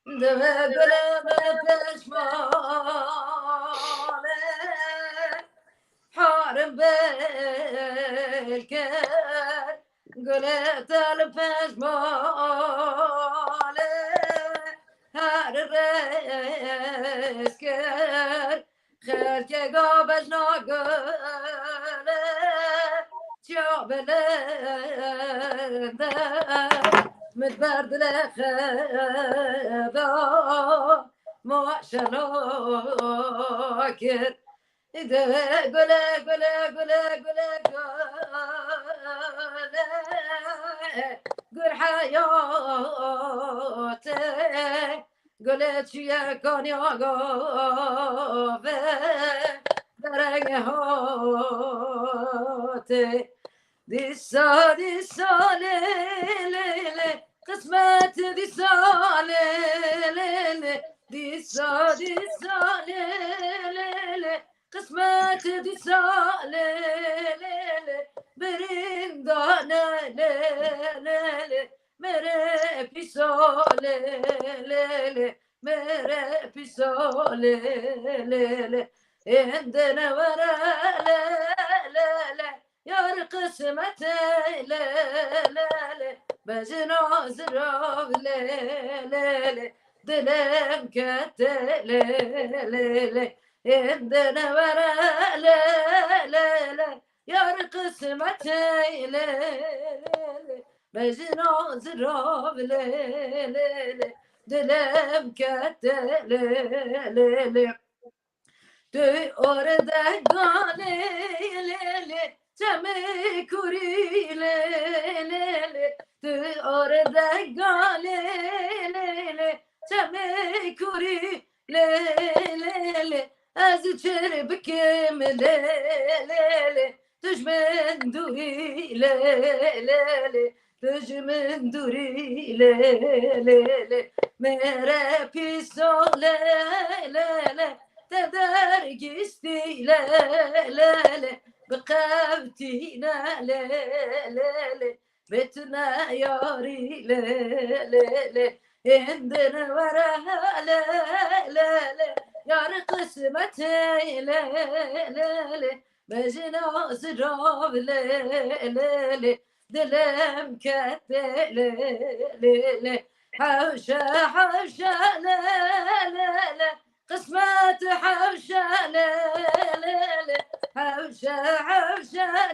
دبه گله من پشمانه حارم بلکر گله تل پشمانه هر رسکر خیر که گابش نگله چیا بلنده متبرد لخدا ماشاءالله گله گله گله گله گله گل حیاته گله چیه کانیا گاوه درنگ هاته دیسا دیسا لیلی قسمت دیسا لیلی دیسا دیسا لیلی قسمت دیساله لیلی برین دانه لیلی مره پیساله لیلی مره پیساله لیلی اندنه وره لیلی یار قسمت لیلی بجناز راو لیلی دلم کته لیلی اندنا ورا لا لا لا يا قسمت لا بجنا زراب لا لا لا دلم كت لا لا لا دو orada gale lele çame kuri lele dö orada gale lele çame kuri lele az içeri bikim lele düşmen duri lele düşmen duri lele mere piso lele تدرجستي لا بقاوتينا لا بتنا ياري لا عندنا وراها لا يار قسمتي لا بجنا زراب لا دلم كتل لا حوشة لا قسمت حوشة لا حوشة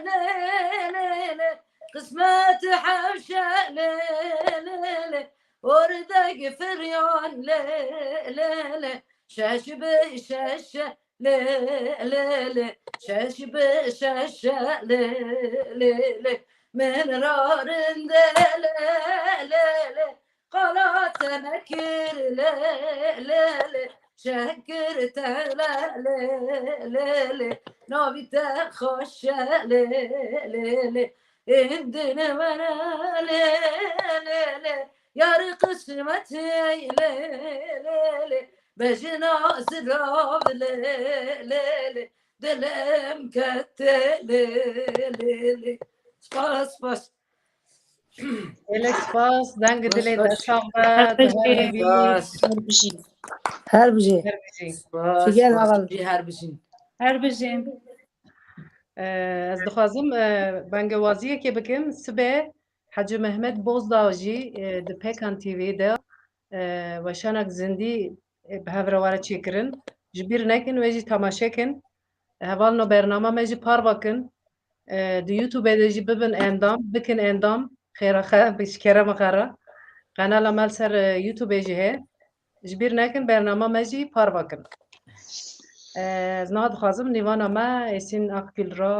لا قسمت حوشة لا وردق فريون لا شاش بشاشة لا شاش بشاشة لا من رارن لا قالت نكر لا شكرت لا نبي تخش لا عندنا وانا لا يا قسمتي لا بجنا زراب لا دلم كتل لا سپاس الک سپاس دنگ دلی دستاغ هر بجي فيجان هذا هر بجین از دخوازم بنگوازیه که بکم سبه حج محمد بوزداوجی د پیکان تیوی ده و شانک زندی به هفرواره چیکرن جبیر نکن و جی تماشا کن هوال نو برنامه مجی پار بکن د یوتیوب ده جی ببن اندام بکن اندام خیره خیره بیش کرم خیره قنال مال سر یوتیوب جی هه جبیر نکن برنامه مجی پار بکن از نهاد خواستم نیوانا ما اسین اقبیل را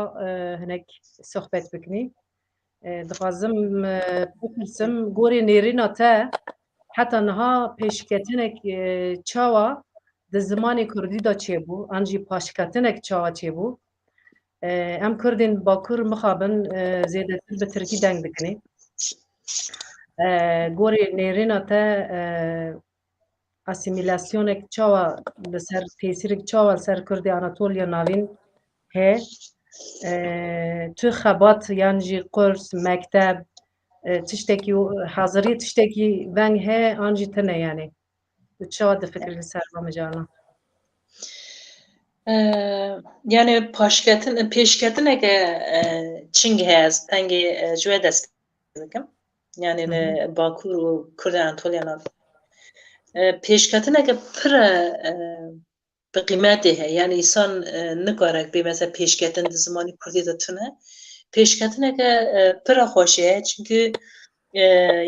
هنک صحبت بکنی دخوازم بپرسم گوری نیرینا تا حتی نها پیشکتنک چاوا د زمانی کردی دا چه بو انجی پاشکتنک چاوا چه بو ام کردین با کر مخابن زیده به ترکی دنگ بکنی گوری نیرینا تا اسیمیلاسیونک چاوا لسر تیسیرک چاوا لسر کردی آناتولیا ناوین هه تو خبات یعنی قرص مکتب تشتکی حاضری تشتکی ونگ هه آنجی تنه یعنی چاوا ده فکر لسر با مجانا yani peşketin ege çing hez pengi jwe dest yani le Bakur û Kurd Anatolya peşketin ege pir bi qîmetê he yani însan nikare bê mesela peşketin di zimanê Kurdî de tune peşketin ege pir xweş e çünkü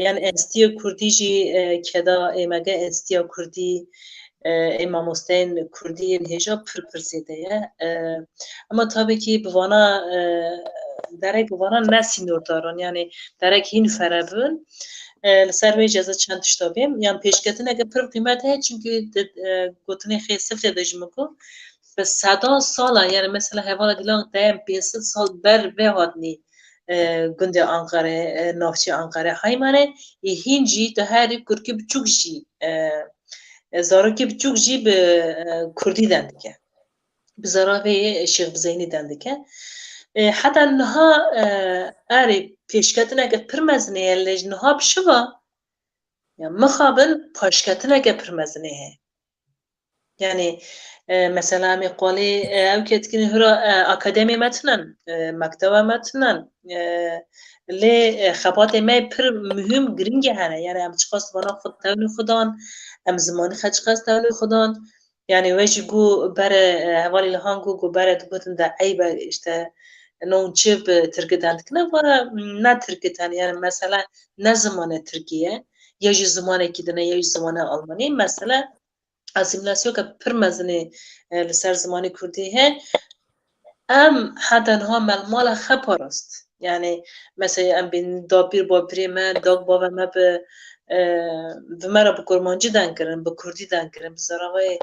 yani enstiya Kurdî jî keda êmege enstiya Kurdî mamosteyên Kurdî yên hêja pir zêde ye ama tabii ki bi vana derek bi vana ne sînordaran yani derek hîn ferebin li ser wê ceza çend tişta bêm yan pêşketineke pir qîmet heye çünkü gotinê xê sifrê de ji min ku bi sedan sala yani mesela hevala dilan deyem 500 sal ber vê hatnî gundê Anqerê navçeyê Anqerê heymane hîn jî di herî kurkî biçûk jî zarokê biçûk jî bi Kurdî dendike bi zaravê Şêx Bizeynî dendike heta niha erê pêşketineke pir mezin heye lê ji niha bişiva mixabin paşketineke pir mezin heye yani mesela em ê qolê ew ketkinî hira akademî me tinin mekteba me tinin lê xebatê me pir mühim giring hene yani em çiqas vana xwe tevlî xwe dan em zimanî xwe çiqas tevlî xwe dan yani wê jî got bere hevalî li han got bere digotin de eybe işte non çi bi tirkî dendikine were ne tirkî tenê yani mesela ne zimanê tirkî ye ya jî zimanekî din e ya jî zimanê Almanî mesela asimilasyoneke pir mezinê li ser zimanê Kurdî he em heta niha melmala xwe parast yani mesela em bînin dapîr bapîrê me dag bava me bi me re bi kurmancî deng kirin bi Kurdî deng kirin bi zaravayê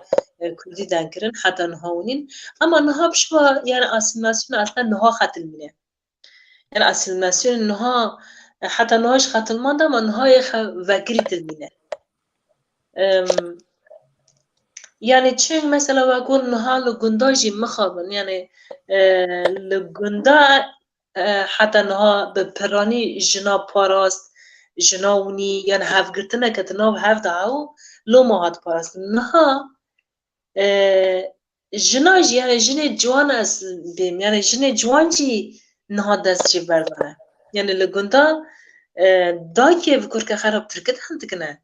Kurdî deng kirin heta niha hûnîn ama niha pişwa yani asimilasyona aslen niha xetilmîne yani asimilasyonê niha heta niha jî xetilman de ama nihayê xwe vekirî tilmîne Yani çünkü mesela وأقول نها لگندا جی مخابن yani لگندا حتی نها به پرانی جنا پاراست جنا ونی yani هفگرتنه که تناو هف دعو لو ماهات پاراست نها جنا جی yani جن جوان از بیم yani جن جوان جی نها دست جی بردانه yani لگندا دا که بکر که خراب ترکت هم تکنه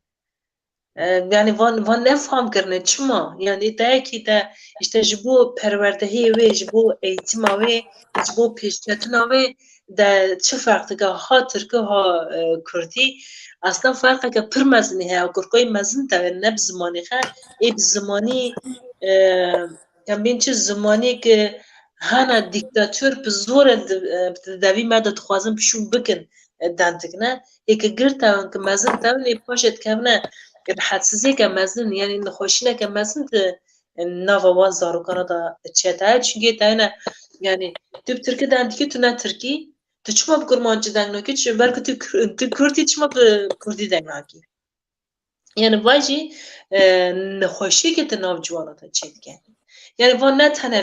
yani van nefham kirine çima yani dayekî te işte ji bo perwerdehiyê wê ji bo eğitima wê ji bo pêşketina wê de çi ferq dike ha tirkî ha kurdî aslında ferqeke pir mezinî heye kurkoyî mezin te ne bi zimanê xe ê bi zimanî em bên çi zimanê ki hena dîktatûr bi zor di devî me de dixwazin pişû bikin dan dikine ê ki gir tewin ki mezin tewin ê paşê dikevne حساسیه مزن یعنی نخوشینه که مزن نووان زاروکانا دا چیته چونگه تاینا yani tu Türkiye dendi ki tu ne Türkiye tu çuma bu kurmancı dengno ki çünkü belki tu Kürdi çuma bu Kürdi dengno ki yani vajı nexoşi ki tu nav civana da çetke yani bu ne tane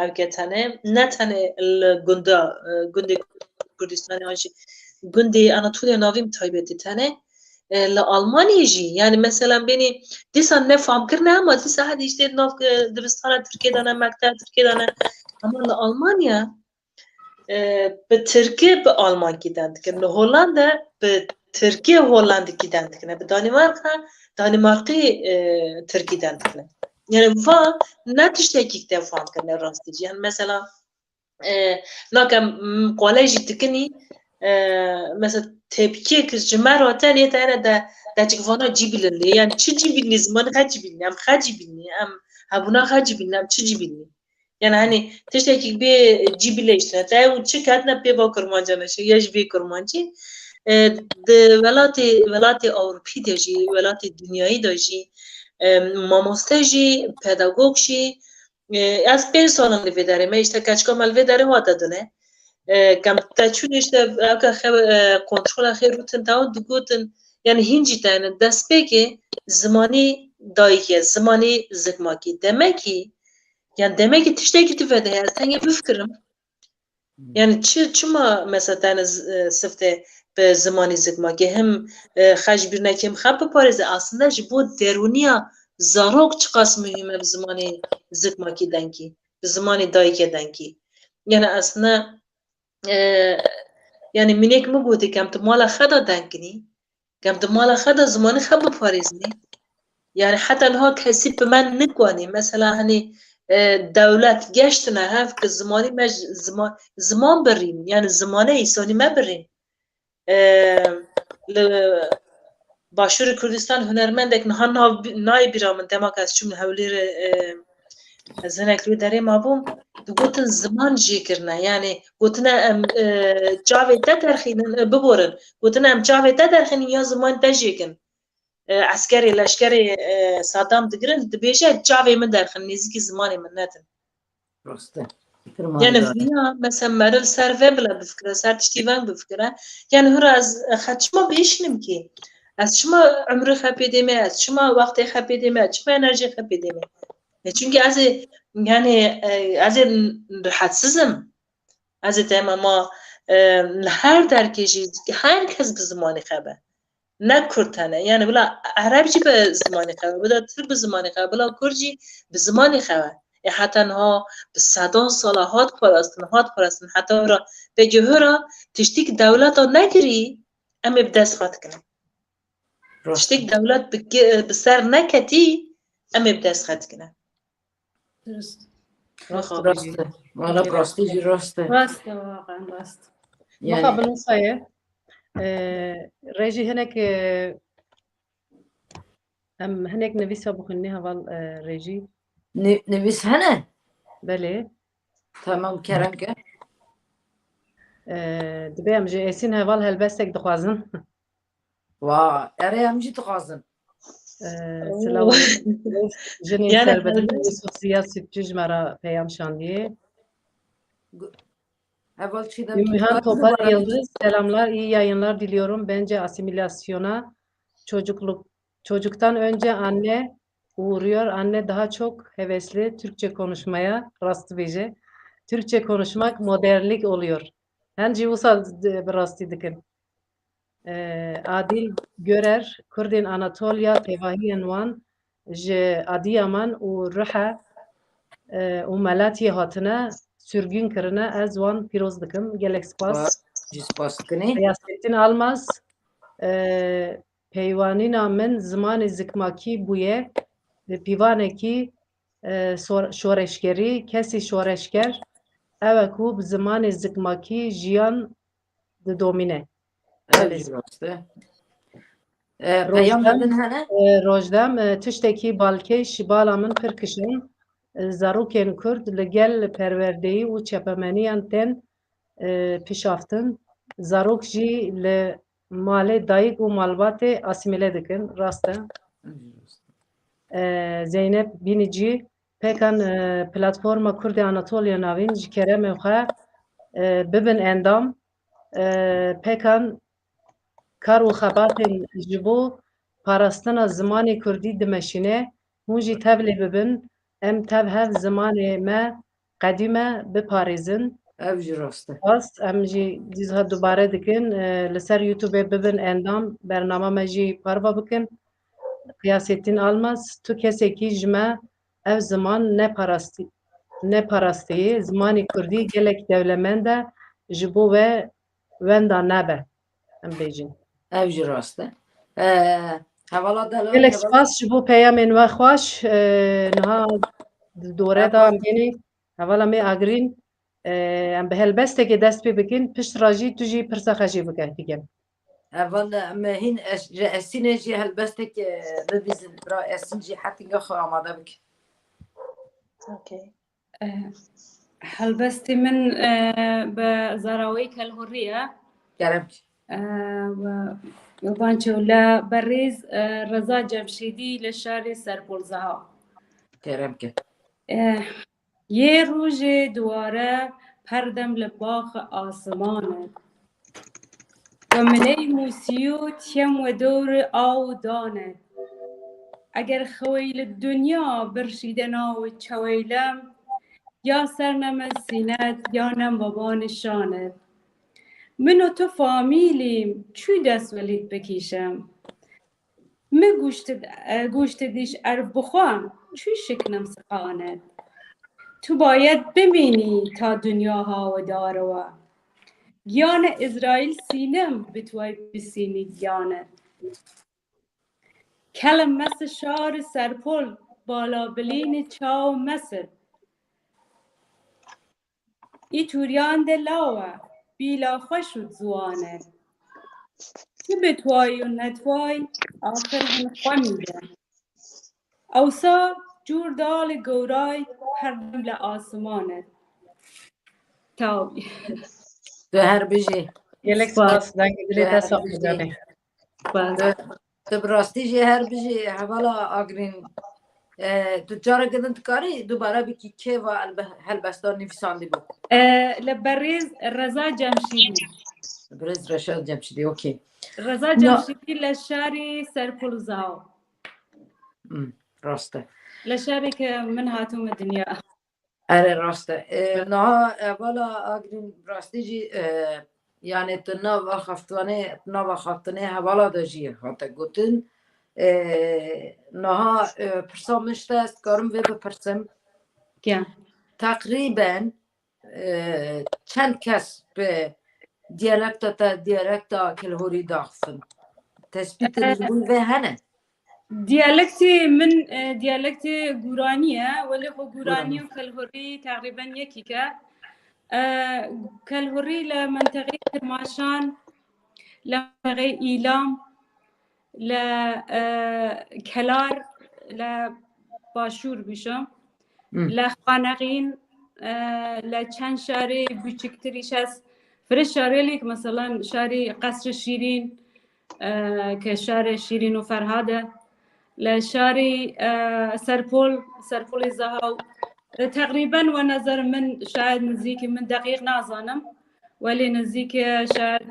evgetane ne tane günde Kürdistan'ı ajı günde Anatolia navim taybeti tane لألمانيا جي يعني مثلا بيني ديسا نفهم كرنا ما ديسا هاد يجتهد نوف دبستانا تركيا دانا مكتب تركيا دانا أما لألمانيا بتركيا بألمان كيدان تكن هولندا بتركيا هولندا كيدان تكن بدانماركا دانماركي تركيا دان تكن يعني فا نتشتكي كتاب فهم كرنا راستي يعني مثلا ناكا مقالة تكني مثلا tepki kız cümerata ne tane da çıkvana cibilin yani çi cibilin zaman hacibin am hacibin am habuna hacibin am çi cibilin yani hani teşeki bir cibile işte da o çıkartna pe bakırmancana şey yaş bir kurmancı de velati Avrupa de ji velati dünyayı da ji mamostaji pedagogji az bir sonun livedare me işte kaç kamal vedare hata döne كم تاچون işte اگه کنترل خیر روتن تا دوگوتن yani hinci tane despeki zamani dayıya zamani zıkmaki demek ki yani demek ki tişteki tüfede ya sen bir fikrim yani çuma mesela tane sıfte به زمانی زگما که هم خش بیرنه که هم خب پارزه aslında bu deruniya zarok çıkas mühime bir zamanı zıkma ki denki bir zamanı dayıya denki yani aslında يعني منك مقوتي كم تمالا خدا دنكني كم تمالا خدا زماني خب باريزني يعني حتى انها كسي بمن نكواني مثلا هني دولت گشتنا هف که زمانی مج زمان برين يعني زمانه ایسانی ما برين باشور کردستان هنرمندك نها نای بیرامن دماغ از چون هولیر زنك لو داري مابوم قلت زمان جيكرنا يعني قلتنا ام جافي تدرخين ببورن قلتنا ام جافي تدرخين يا زمان تجيكن عسكري لشكري صدام تقرن دبيجه جافي من درخن نزيك زماني من ناتن راسته يعني فيها مثلا مرل سرفه بلا بفكره سر تشتيفان بفكره يعني هو از خدشما بيشنم كي از شما عمر خبيدمه از شما وقت خبيدمه از شما انرژي خبيدمه çünkü az rahatsızım az ama her derkeci herkes bir zamanı xabe ne kurtane yani bula Arapçı bir zamanı xabe bula Türk bir zamanı xabe bula Kürtçi bir zamanı xabe hatta ha bir sadan salahat parastın hatta ora به جهورا تشتیک دولت ها نگیری اما به دست خواهد کنم تشتیک دولت به سر نکتی اما به دست خواهد کنم درست راسته والا راسته جی راسته راسته واقعا راست مخابن صحيح ريجي هناك ام هناك نفيسها بخنيها فال ريجي نویس هنه بله تمام کرم که دبي ام جي اسين هفال هلبستك دخوازن وا اره همجی تقازن سلاو جنين سربدن سياسي تجمرة peyam şandiye اول چی دم Ümmühan Topal Yıldız selamlar iyi yayınlar diliyorum. Bence asimilasyona çocuktan önce anne uğruyor. Anne daha çok hevesli Türkçe konuşmaya rastı bece. Türkçe konuşmak modernlik oluyor. Henci usal rastı dikin. Adil Görer, Kurdin Anatolia, Tevahiyen Wan, ji Adiyaman û Rihe û Malatya hatine sürgün kirine ez wan pîroz dikim. Gelek spas. Spas dikinê. Riyasettin Almaz peyvanîna min zimanê zikmakî bûye bi pîvanekî şoreşgerî kesî şoreşger ew e ku bi zimanê zikmakî jiyan didomîne. Ev jî rast e. Peyam dedin hene? Rojdem tiştekî balkêş ji bala min pir kişin zarokên Kurd li gel perwerdeyî û çepemeniyan tên pişaftin. Zarok jî li malê dayîk û malbatê asîmîle dikin. Rast e. Zeynep Bînicî pekan platforma Kurdê Anatolya navîn ji keremê xwe bibin endam pekan kar û xebatên ji bo parastina zimanê Kurdî dimeşîne hûn jî tevlê bibin em tev hev zimanê me qedîm e biparêzin. Ev jî rast e. Rast em jî dîsa dubare dikin li ser YouTubeê bibin endam bername me jî parva bikin. Riyasettin Almaz tu kesekî ji me ev ziman neparastiyê zimanê Kurdî gelek dewlemend e ji bo we wenda nebe em bêjin. Ev jî rast e. Hevala delal Gelek spas ji bo peyamên we xweş niha dore da em genê hevala me agirîn em bi helbestekê dest pê bikin piştre jî tu jî pirsa xweşî bike dîgem. Eval me hîn ji Esînê jî helbestek bibîzin bira Esîn jî hetinga xwe amade bike. Okay. هەلبەستی من بە زاراوەی کەلهوڕیە Kerem ki. وبانچۆ لە بەڕێز ڕەزا جەمشیدی لە شاری سەرپۆڵزەها Kerem ki. یێ ڕۆژێ دووارە پەردەم لە باخە ئاسمانە وملەی موسی و تێم وە دەورە ئاو دانە ئەگەر خەوەی لە دنیا برشیدە ناوە چەوەیلەم یا سەرنەمە سینەت یا نەم بەبانشانت من و تو فامیلیم چوی دەستوەلیت بکیشم من گوشت دیش ئەر بخوام چوی شکنم سقانت تو باید ببینی تا دنیا هاوەدارەوە گیانە ئیزرائیل سینەم بتوای بسینی گیانت کەلم مەسە شار سەرپۆل بالا بلینی چاو مەسر ئی توریان دە لاوە بیلا خۆش و جوانە تو بتوای و نەتوای ئاخر هەن خوا میدە ئەوسا جوور داڵی گەورای پەردەم لە ئاسمانت تاوی Tu her bijî. Gelek spas dengê dilê te saf bidane. Tu bi rastî jî her bijî hevala agirîn tu careke din dikarî dubare bikî kêva helbestan nivîsandî bû. لە بەڕێز ڕەزا جەمشیدی Birêz Reşad Cemşidî okey. ڕەزا جەمشیدی لە شاری سەرپۆڵزاو Rast e. لە شارێکە من هاتوومە دنیا Ere rast e. Niha hevala agirîn rastî jî yani tu nava xaftinê hevala de jî hate gotin. Niha pirsa min ji te ez dikarim vê bipirsim. گیان Teqrîben çend kes bi diyalekta Kilhorî daxivin. Tespîtin ji bûn vê hene. دیالکتی من دیالکتی گورانیه ولی خو گورانی و کلهوری تقریبا یکیکه کلهوری لمنطقه کرماشان لمنطقه ایلام لکلار لباشور بیشم لخانقین لچند شاری بچکتریش هست فرش شاری لیک مثلا شاری قصر شیرین که شار شیرین و فرهاده لشاري سرپول زهاو تقريبا ونظر من شاهد نزيك من دقيق نازانم ولي نزيك شاهد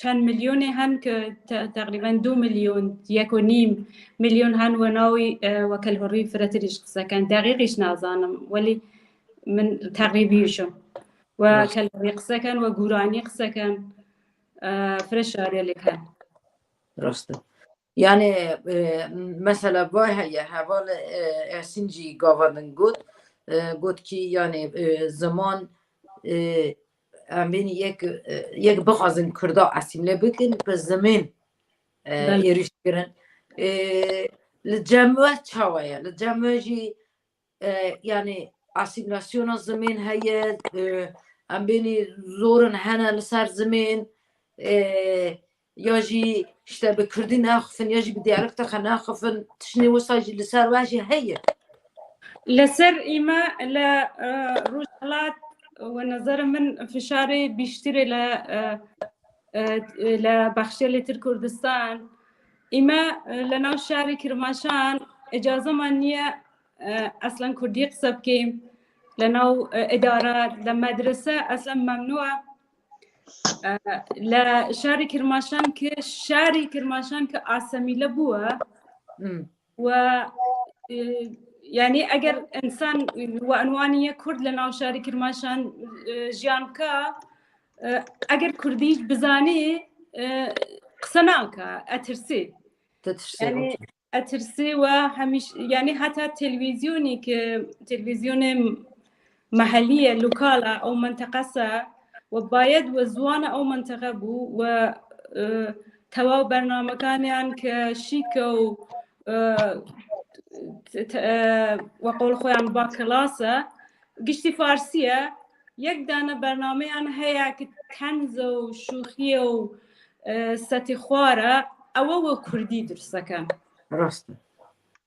چند میلیونی هن که تقریبا 2 میلیون 1.5 میلیون هن و ناوی وکل هوری فراتریش قصه کن دقیقش نازانم ولی من تقریبیشم و کل هوری قصه کن و گورانی قصه کن فرش شاری لکن راسته يعني مثلا باي هي حوال سنجي قاوانن قد كي يعني زمان امبين يك بخازن كردا اسيمله بكن بالزمان يريش كرن للجامعة تشاوية للجامعة جي يعني اسيملاسيون الزمان هي امبيني زورن هنا لسر زمان ياجي işte به کردی ناخفن یاجی به دیالکت خ ناخفن تشنی وساجی لسر واجی هي لسر إيما لا رجالات ونظر من فشاري بيشتري لا بخشي كردستان إيما لنا شاري كرماشان إجازة مانية أصلا كردي قصب كيم لنا إدارات لمدرسة أصلا ممنوع لا شاري كرماشان كأسامي لبوه و يعني أجر إنسان وأنوانية كرد لنا وشاري كرماشان جيانكا أجر كرديش بزاني قصناكا أترسي يعني أترسي وهمش يعني حتى تلفزيوني محلية لوكالة أو منطقة وبايد وزوانة أو منطقة بو و تواو برنامج كان يعني كشيكو وقول خويا باكلاسة قشتي فارسية يقدر برنامج هي كتنزو وشوخية وستي خوارة أو كردي درسكان راسته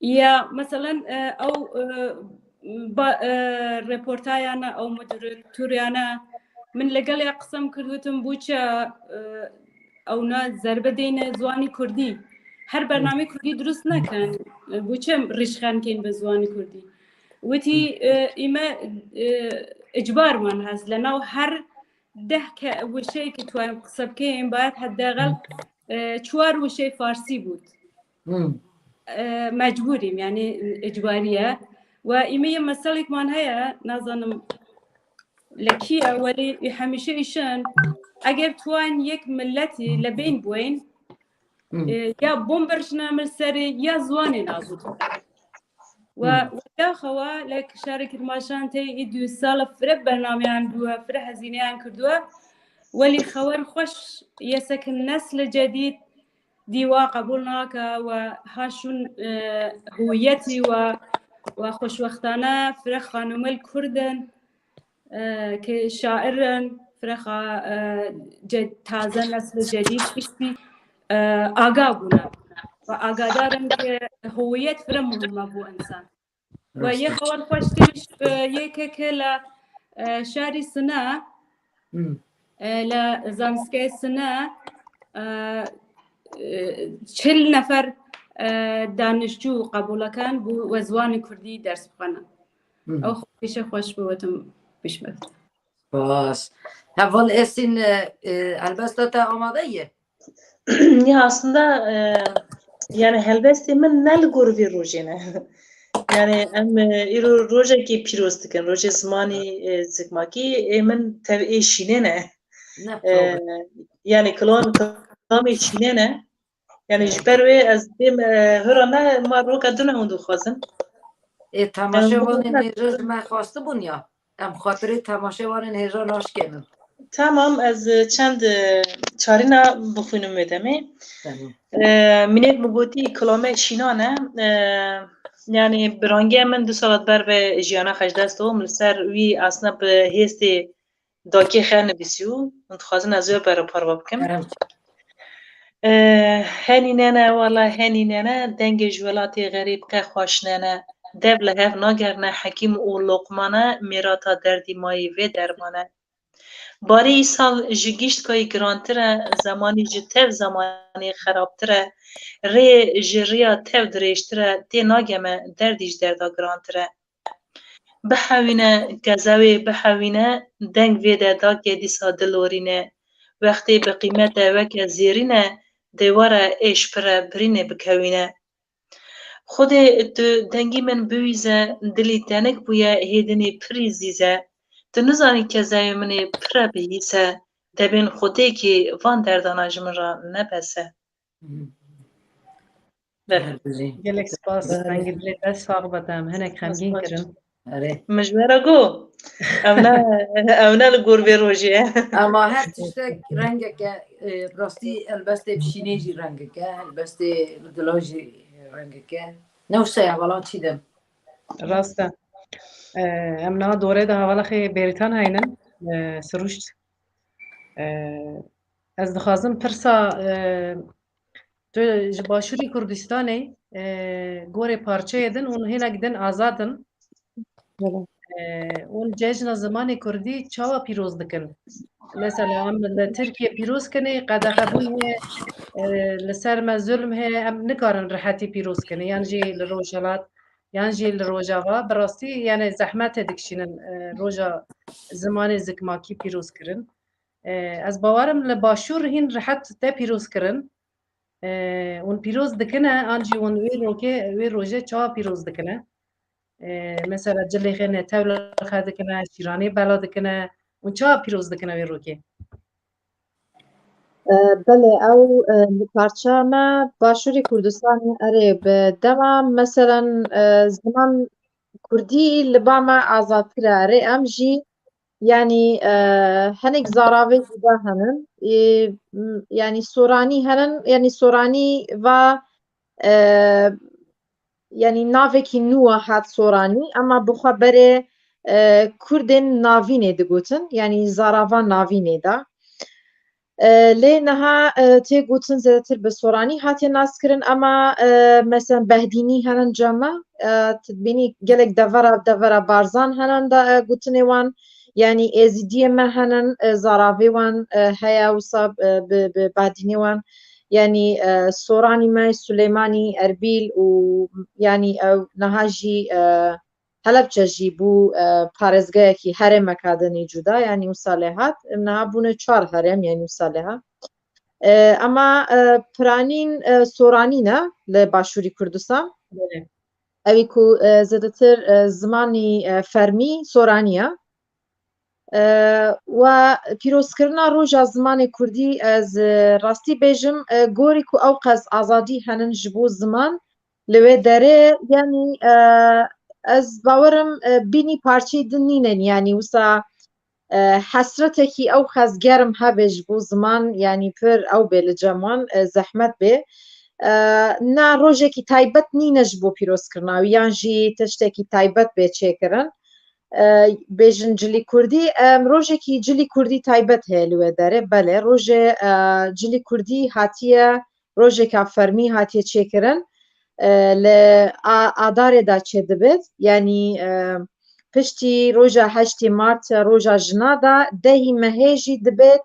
يا مثلا أو ريبورتاي أنا أو مديرتوري أنا من لقال أقسم كردوتم بوشة أو نا ضربة دين زواني كردي هر برنامج كردي درست نكن بوشة رشخان كين بزواني كردي وتي إما إجبار من هز لأنه هر ده وشيء كتوان قصب كين بعد هالدغل شوار وشيء فارسي بود مجبوریم يعني إجبارية وإيمية مسألة من هي نظن لكية ولي همیشه ایشان اگر توان یک ملتی لبین بوین یا بومبرش نعمل سری یا زوانی نابود و یا خوا لك شارك الماشان تي إدو سال فرق برنامج عندوها فرق هزينة عن كردوها ولي خوار خوش يسكن نسل جديد ديوا قبولناك وهاشون هويتي وخوش وقتانا فرق خانم الكردن كشاعرن فرق تازه نسل جديد اشتي آقابونا وآقادارن كهويت فرق مهمة بو إنسان ويخوار خوش تيش يكك لشاري سنة لزانسكي سنة 40 نفر دانشجو قبول كان بو وزوان كردي درس بخنا او خوش خوش بوتم بشمت باش هفال اسین البسته آماده Ya aslında yani helbesti min nelgur vi rojene. Yani em iro roja ki piroz dikin, roja zmani zikmaki min tev şinene. Yani klon şinene. Yani jberwe az dem hırana ma roka duna hundu khazın. تماشاوان هجر ما خواسته بون ya. Em خاطر تماشاوان هجر راش کنن. Tamam az çend çarina bixwînim wê demê. Minêt migotî kilome şînane yani bi rangê min 2 salat ber ve jiyana xweş dest û li ser wî asna bi hêstê dakê xwe nivîsî û min dixwazin ez wê berparva bikim. Henînene wala henînene dengê ji welatê xerîb qe xweşnene dev li hev nagerne hekîm û loqmane mêrata derdî mayî vê dermane. Barî sal ji gîştkayê girantir e, zemanî ji tev zemanê xerabtir e, rê ji rêya tev dirêjtir e, tê nageme derdî ji derda girantir e. Bihewîne gezewê bihewîne, deng vê de dakê dîsa dilorîne, وقتی به قیمت وک زیرینه دیواره ایش پره برینه بکوینه. خود تو دنگی من بویزه دلی تنک بویا هیدنی پری زیزه تو نزانی که زای منی پره بیسه دبین خودی که وان درداناج من را نبسه. بله. gelek spas dengê dilê dest sağ bedem hinek xemgîn kirin. مجبوره گو اونا لگور روژیه اما هر تشتك رنگك راستی البسته بشینیجی رنگك البسته دلاجی رنگك نوشته اولا چی دم Rast e. Em niha dorê de hevalexê Bêrîtan heynin siruşt. Ez dixwazim pirsa tu ji Başûrê Kurdistanê gorê parçeyê din û hinek din azad in. û cejna zimanê Kurdî çawa pîroz dikin? Mesela em li Tirkiye pîroz kinê qedexebûn heye li ser me zulm heye em nikarin rihetî pîroz kinê yan jî li Rojhilat yan jî li Rojava bi rastî yani zehmetê dikişînin roja zimanê zikmakî pîroz kirin. Ez bawerim li Başûr hîn rihet te pîroz kirin û pîroz dikine an jî wan wê rojê çawa pîroz dikine? Mesela cilê xê netewla xe dikine, şîranê bela dikine û çawa pîroz dikine wê rokê? بله او parça me Başûrê Kurdistanê erê bi dema mesela ziman Kurdî li ba me azadtir e erê em jî yani hinek zaravê zêde henin yani soranî henin yani soranî ve yani navekî nû a hat soranî ema bixwe berê Kurdên navînê digotin yani zaravan navînê de lê niha tê gotin zêdetir bi soranî hatiye naskirin ema mesela behdînî henin ceme bînî gelek devera barzan henin da gotinê wan yani êzîdiyê me henin zaravê wan heye wisa bi behdînê wan yani soranî me Suleymanî Erbîl û yani ew niha jî Helepçe jî bû parêzgehekî herêmeka dinê cuda yani wisa lê hat niha bûne 4 herêm yani wisa lê hat ema piranîn soranî ne li Başûrê Kurdistan evî ku zêdetir zimanî fermî soranî ye و pîrozkirina roja zimanê Kurdî ez rastî bêjim gorî ku ew qas azadî henin ji bo ziman li wê derê yani ez bawerim bînî parçeyê din nînin yani wisa hesretekî ew xez germ hebe ji bo ziman yani pir ew bê li cem wan zehmet bê na rojekî taybet nîne ji bo pîrozkirina wî yan jî tiştekî taybet bê çêkirin bêjin cilî Kurdî rojekî cilî Kurdî taybet heye li wê derê bele rojê cilî Kurdî hatiye rojeka fermî hatiye çêkirin li adarê da çêdibêt yani piştî roja 8 Mart roja jina da 10 mehê jî dibêt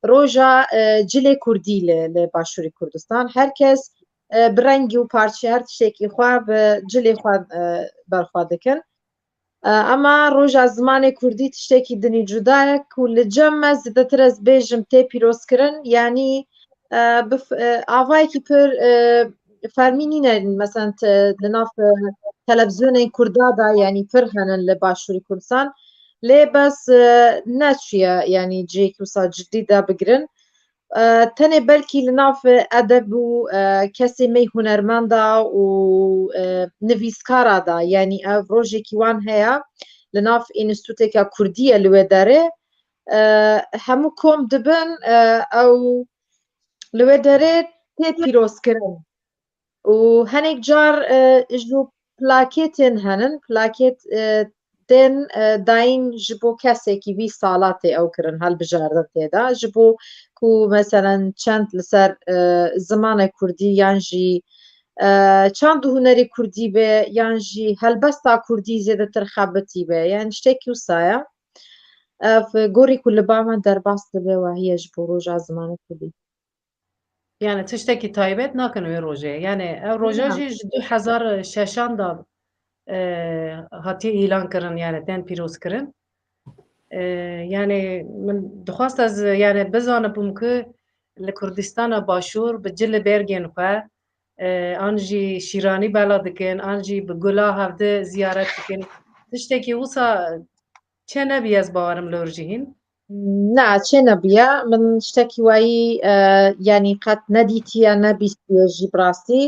roja cilê Kurdî li Başûrê Kurdistan herkes bi rengî û parçe her tiştekî xwe bi cilê xwe berxwe dikin ema roja zimanê Kurdî tiştekî dinî cuda ye ku li cem me zêdetir ez bêjim tê pîrozkirin yani bi avayekî pir fermî nîne mesela li nav televizyonên Kurda da yani pir henin li Başûrê Kurdistan lê bes neçûye yani cihekî wisa ciddî de bigirin tenê belkî li nav edeb û kesê mey hunermenda û nivîskara da yani ev rojekî wan heye li nav Înstîtûteka Kurdî ye li wê derê hemû kom dibin ew li wê derê tê pîrozkirin û hinek car ji plakêtên henin plakêt tên dayîn ji bo kesekî vî salatê ew kirin helbijardin têda ji bo ku mesela çend li ser zimana Kurdî yan jî çand û hunerê Kurdî bê yan jî helbesta Kurdî zêdetir xebitî bê yani tiştekî wisa ye ev gorî ku li ba me derbas dibe wehiye ji bo roja zimanê Kurdî Yani tiştekî taybet nakin wê rojê yani ev roja jî ji 2006 da hatiye îlan kirin yani tên pîrozkirin يعني من دخواست از يعني بزانه بوم که لکردستان باشور به جل برگن خو آنجی شیرانی بالا دکن آنجی به گلا هفته زیارت دکن تشتکی وصا چه نبی از باورم لورجهین نا چێ نەبیە من شتێکی وایی ینی قەت نەدیتیە نەبیستیێژی بڕاستی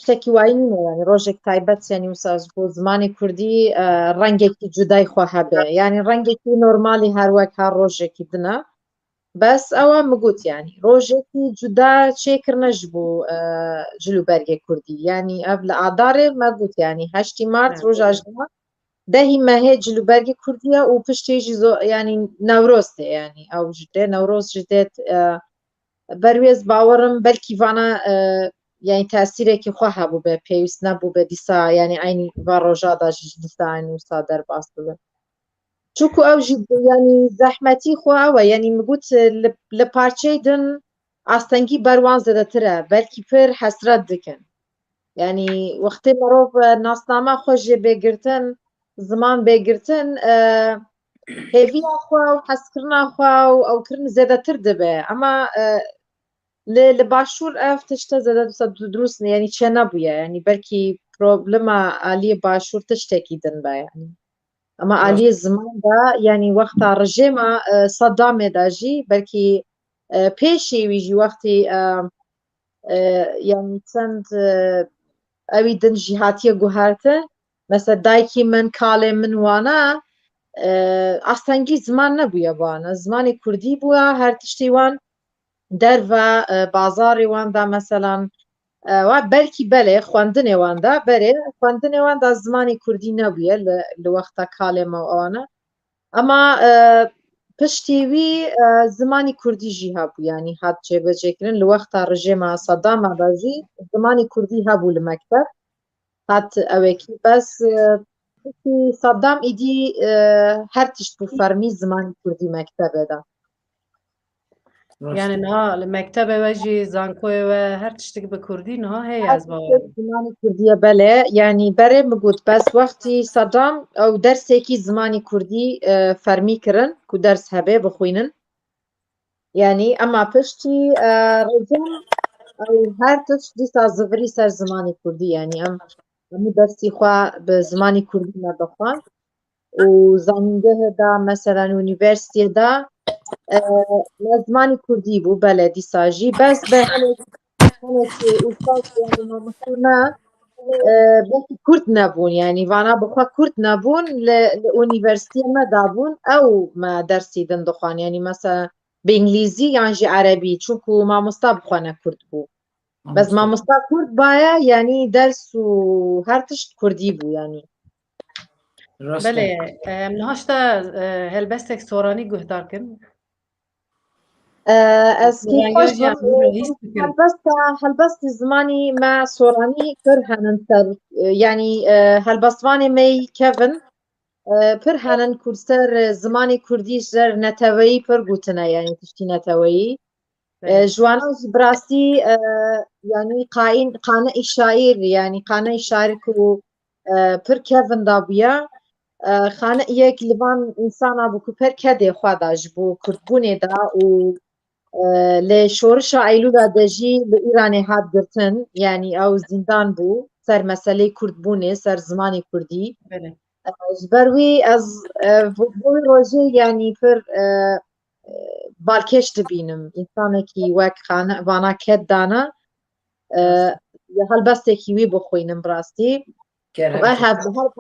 شتێکی وایی نینە ینی ڕۆژێک تایبەت ینی وساژ بۆ زمانی کوردی ڕەنگێکی جودای خۆ هەبێ ینی ڕەنگێکی نۆرمالی هەروەک هەر ڕۆژێکی دنە بەس ئەوە مگوت ینی ڕۆژێکی جودا چێکردنەش بوو جلوبەرگێ کوردی ینی ئەv لە ئادارێ مەگوت ینی 8 مارس ڕۆژاژدا دەهی مەهێ جلوبەرگی کوردیە و پشتێژی ینی نەورۆستێ ینی ئەو ژێ نەورۆز ژدێت بەروێز باوەڕم بەرکیڤانە ینی تاسیرێکی خوا هەبوو بێ پێویست نەبوو بە دیسا ینی ئاینی ڤ ڕۆژاداژ دیسانی وسا دەرباس ببێ چونکو ئەو ینی زەحمەتی خواوە ینی مگوت لە پارچەی دن ئاستەنگی بەروان زەدەترە بەلکی پر حەسرەت دکن ینی وەختێ مرۆڤ ناسنامە خۆشیێ بێگرتن زمان بێگرتن هێڤیا خوا و حەزکردنا خوا و ئەوکردن زێدەتر دەبێ ئەمە لە باشوور ئەف تشتە زەدە دروست ینی چێ نەبووە ینی بەرکی پرۆبلمە ئالیە باشوور تشتێکی دن بە ینی ئەمە ئالیە زماندا ینی وەختا ڕژێمە سەدامێداژی بەرکی پێشێویژی وەختی ینی چەند ئەوی دنجی هاتیە گوهارتە مەسە دایکی من کاڵێ من وانە ئاستەنگی زمان نەبووە بوانە زمانی کوردی بووە هەر تشتی وان دەرڤە بازاڕی واندا مەسەلان وا بەرکی بەلێ خوێندنێواندا بەرێ خوێندنێواندا زمانی کوردی نەبووە لە وەختا کاڵێمەوە ئەوانە ئەمە پشتیوی زمانی کوردیژی هەبوو ینی هات جێبەجێکردن لە وەختا ڕژێمە سەدامە بەژی زمانی کوردی هەبوو لە مەکتەب هات ئەوێکی بەس سەدام ئیدی هەر تشت بوو فەرمی زمانی کوردی مەکتەبێدا يعني نها المكتبة واجي زانكوي وهر تشتك بكردي نها هي از زمانی کوردیە بەلێ ینی بەرێ بگوت بەس وەختی سەدام ئەو دەرسێکی زمانی کوردی فەرمی کردن و دەرس هەبێ بخوێنن ینی ئەما پشتی ڕێژەم هەر تشت دیسا زڤری سەر زمانی کوردی ینی ئەم هەموو دەستی خوا بە زمانی کوردی نەدەخوان و زانینگەهدا مەسەلەن یونیڤەرسیتیێدا زمانی کوردی بوو بەلێ دیساژی بەس بە مامۆستانا بەکی کورد نەبوون ینی وانە بخوا کورد نەبوون لە ئونیڤەرسیتیە مەدابوون ئەو دەرسی دن دەخوان ینی مەسە بە ئینگلیزی یانژی عەرەبی چونکو مامۆستا بخوانە کورد بوو بەس مامۆستا کورد باە ینی دەرس و هەر تشت کوردی بوو ینی بله منهاشتا هلبستك سوراني گهداركن ئەسکی خۆش هەلبەستی زمانی ما سۆرانی پر هەنن سەر ینی هەلبەستوانێ مەی کەڤن پر هەنن کورسەر زمانی کوردی ژەر نەتەوەیی پر گوتنە ینی تشتی نەتەوەیی جوانە براستی ینی قانەئی شاعیر ینی قانەی شاعر و پر کەڤندا بووە خانە یەک لەوان ئینسانە بوو کو پر کەدێ خواداژ بوو کوردبوونێدا و لە شۆڕشە ئەیلولا دەژی لە ئیرانێ هات گرتن ینی ئەو زیندان بوو سەر مەسەلەی کوردبوونێ سەر زمانی کوردی بەروی ئەز بۆی ڕۆژێ ینی پر باڵکێش دبینم ئینسانێکی وەک وانە کەتدانە هەلبەستێکی وی بخوێنم ڕاستی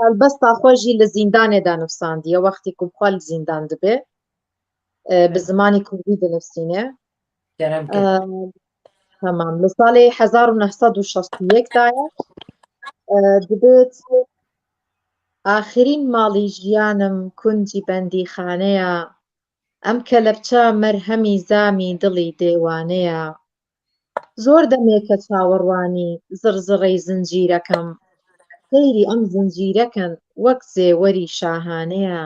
هەلبەستا خۆشی لە زیندانێدا نووساندیە وەختی کو بخوا لە زیندان دەبێ بە زمانی کوردی دەنووسینێ تەمام لە ساڵی 1961 دایە دەبێت ئاخرین ماڵی ژیانم کونجی بەندیخانەیە ئەم کەلەپچە مەرهەمی زامی دڵی دێوانەیە زۆر دەمێکە چاوەڕوانی زڕزڕەی زنجیرەکەم سەیری ئەم زنجیرەکەن وەک زێوەری شاهانەیە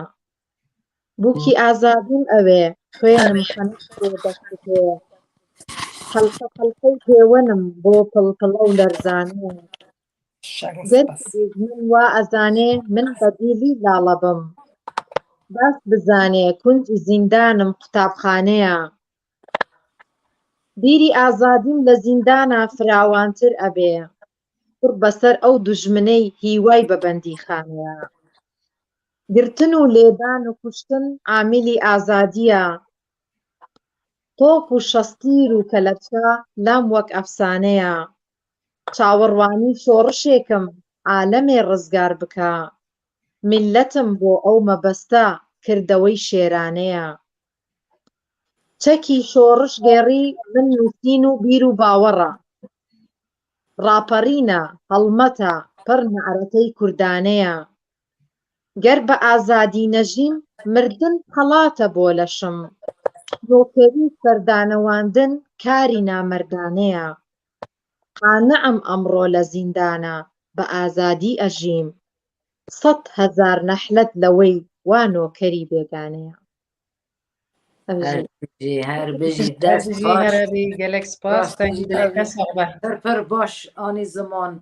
بووکی ئازادیم ئەوێ خوێنم دەستێ حەلقە حەلقەی پێوەنم بۆ پڵپڵە و لەرزانەیە من وا ئەزانێ من بەدیلی لاڵە بم بەس بزانێ کونجی زیندانم قوتابخانەیە بیری ئازادیم لە زیندانە فراوانتر ئەبێ پڕ بەسەر ئەو دوژمنەی هیوای بە بەندیخانەیە گرتن و لێدان و کوشتن عامیلی ئازادیە تۆپ و شەستیر و کەلەپچە لام وەک ئەفسانەیە چاوەڕوانی شۆڕشێکم عالەمێ ڕزگار بکە میللەتم بۆ ئەو مەبەستە کردەوەی شێرانەیە چەکی شۆڕش گێڕی من نووسین و بیر و باوەڕە ڕاپەڕینە هەڵمەتە پڕ نەعرەتەی کوردانەیە گەر بە ئازادی نەژیم مردن هەڵاتە بۆ لەشم نۆکەری سەردانەواندن کاری نامەردانەیە قانعم ئەمڕۆ لە زیندانە بە ئازادی ئەژیم 100,000 نەحلەت لەوەی وا نۆکەری بێگانەیە هەر بژی دەست باش هەربی gelek spas ڕاستی پڕ باش ئانی زمان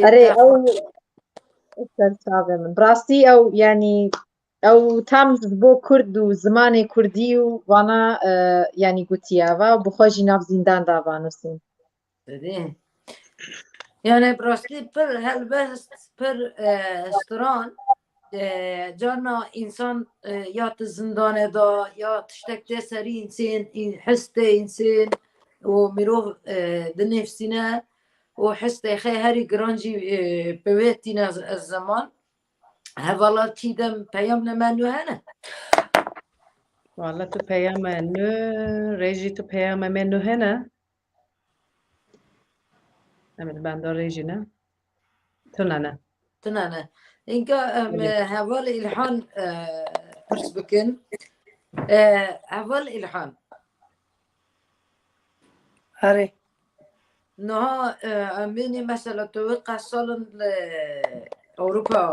ئەرێ ئەو سەرچاوێ من ڕاستی ئەو ینی ئەو تامز بۆ کورد و زمانی کوردی و وانە ینی گوتیاوە و بخۆژی ناو زینداندا بانووسین یانێ ڕاستی پڕ هەلبەست پڕ ستران جارنا ئینسان یا تو زندانێدا یا تشتێک تێ سەری ئینسێن حستێ ئینسێن و مرۆڤ دنێفسینە و حستێ خێ هەری گرانجی پەوێتینە زەمان هەڤاڵا چی دەم پەیام نەمانوە هەنە والله تو پەیامە نوێ ڕێژی تو پەیامە مێ نو هێنە ئەمن بەندا ڕێژینە تونانە تنانە اینکە هەڤاڵ ئیلحان پرس بکن هەڤاڵ ئیلحان هەرێ نها ئەمبینی مەسەلە تۆ قەس ساڵن لە ئەوروپا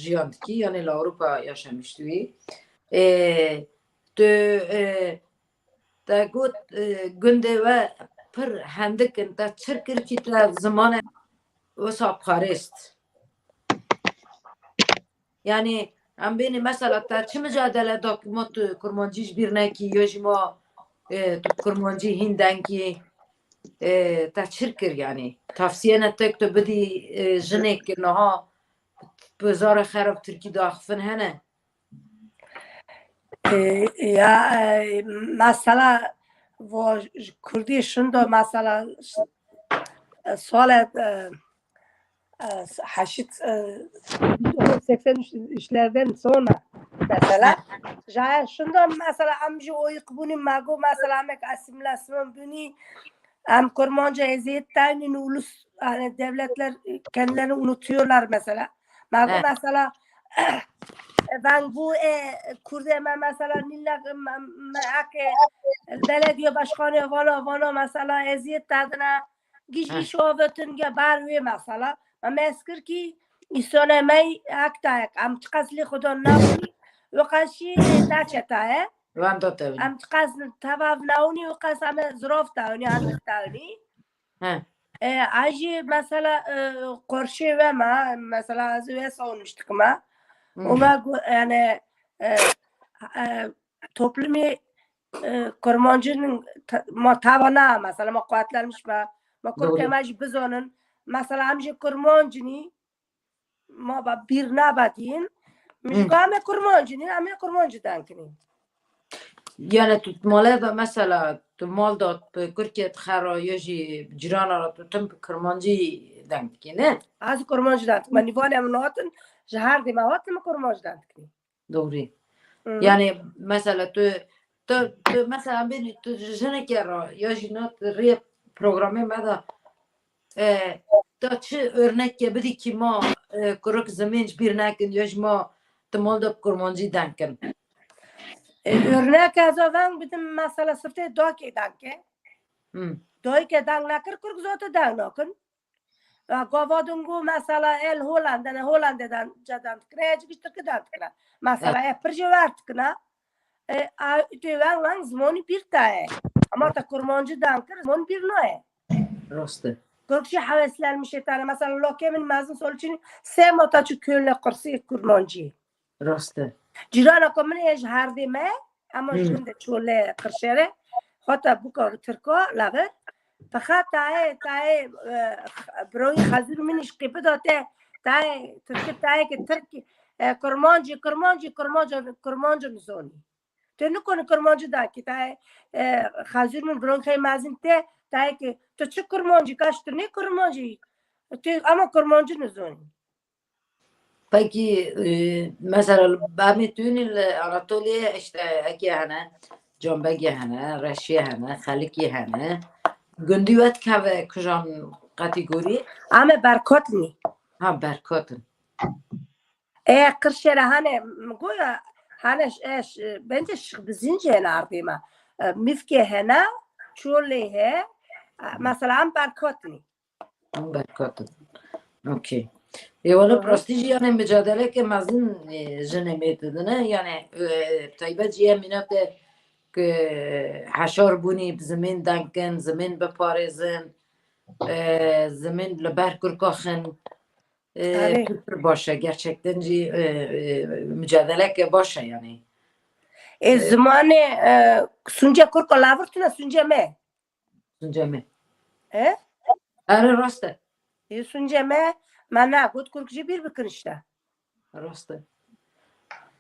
ژیاندکی یانێ لە ئەوروپا یاشەمیشتوی تا گوت گوندێ وە پڕ هەندکن تا چر کردی تا زمانە وەسا پارێست یعنی ئەمبینی مەسەلە تا چ مجادلە داکما تو کورمانجیش بیر نەکی یۆژی ما تو کورمانجی هیندەنکی تا چر کرد یعنی تافسیه نتک تو بدی ژنێک نها بزار خراب ترکی داخفن هەنە یا مثلا و کردی شندو مثلا سال حشت seksen işlerden sonra mesela şunda mesela amca oyuk bunu mago mesela amek asimilasyon bunu am kurmanca eziyetten ulus hani devletler kendilerini unutuyorlar mesela mago mesela ben bu Kurdeme mesela nilla belediye başkanı vana mesela eziyet tadına giş şovetun geber ve mesela ama eskir ki İsonemey aktayak am çıkasli kudon navni ve kaşı naçetaya وام داده am çıkasli tavav navni ve kasame zrof tavni anlık tavni acı mesela korşe ve ma mesela az ve savunmuştuk ma Ona yani toplumu kurmancının tavana mesela ma kuvvetlenmiş ma kurkemaj bizonun mesela amca kurmancını ma bir nabatin müşkame kurmancını ama kurmancıdan kini. Yani tutmalı da mesela tu mal da Türkiye xarayıcı cirana tu tüm kurmancı denk ki ne? Az kurmancıdan. Ben nivane amnatın jahar demavat mı kurmancıdan kini. Doğru. Yani mesela tu mesela bir tu jene kera ya jinat rep programı mada da çı örnek ki bir ki ma kuruk zamanç bir nekin yajma tumal da kurmancı denkin. Örnek azından bizim mesela sırtı doki denke. Doki denk nakır kuruk zotu denk nakın. Gavadungu mesela el Hollanda'dan cadan kreci işte kadan kra. Mesela perjever tkna. Tüven lan zmoni bir tae. Ama ta kurmancı dankır zmoni bir noe. Rastı. Kurkşi haveslenmiş etane mesela lokemin mazın sol için semota çu kölle kursi kurmancı. راسته جیران که من ایش هردیمه اما جنده چوله قرشره خاطر بکار ترکا لغت فقط تای بروی خزیر منش قیپه داته تای که ترکی کرمانجی نزونی تو نکنه کرمانجی دا که تای خزیر من بروی خیلی مازین تای که تو چه کرمانجی کاشت نه کرمانجی تو اما کرمانجی نزونی Peki mesela ben bütün Anatolia'ya işte eki hene Canbegi hene, Reşiye hene, Haliki hene gündüvet kave kujan kategori اما برکات نی ha berkatın. قرشێرە هەنێ گویا هەنش بنجە شق بزینجێ ناردیمە میفکێ هێنا چۆلێ هەیە مەسەلا ئەم بەرکۆتنی Berkatın. Okey. Valla prestij yani mücadele ke mazin jenemetidine yani taybeciye minate که حشار بونی زمین دنکن زمین بپارزن زمین لبر کرکاخن پر باشه gerçekten mücadele که باشه yani زمان سونجه کرکا لاورتونه سونجه me سونجه می اه؟ اره راسته سونجه me من نه گود کرکجی bir بکن işte راسته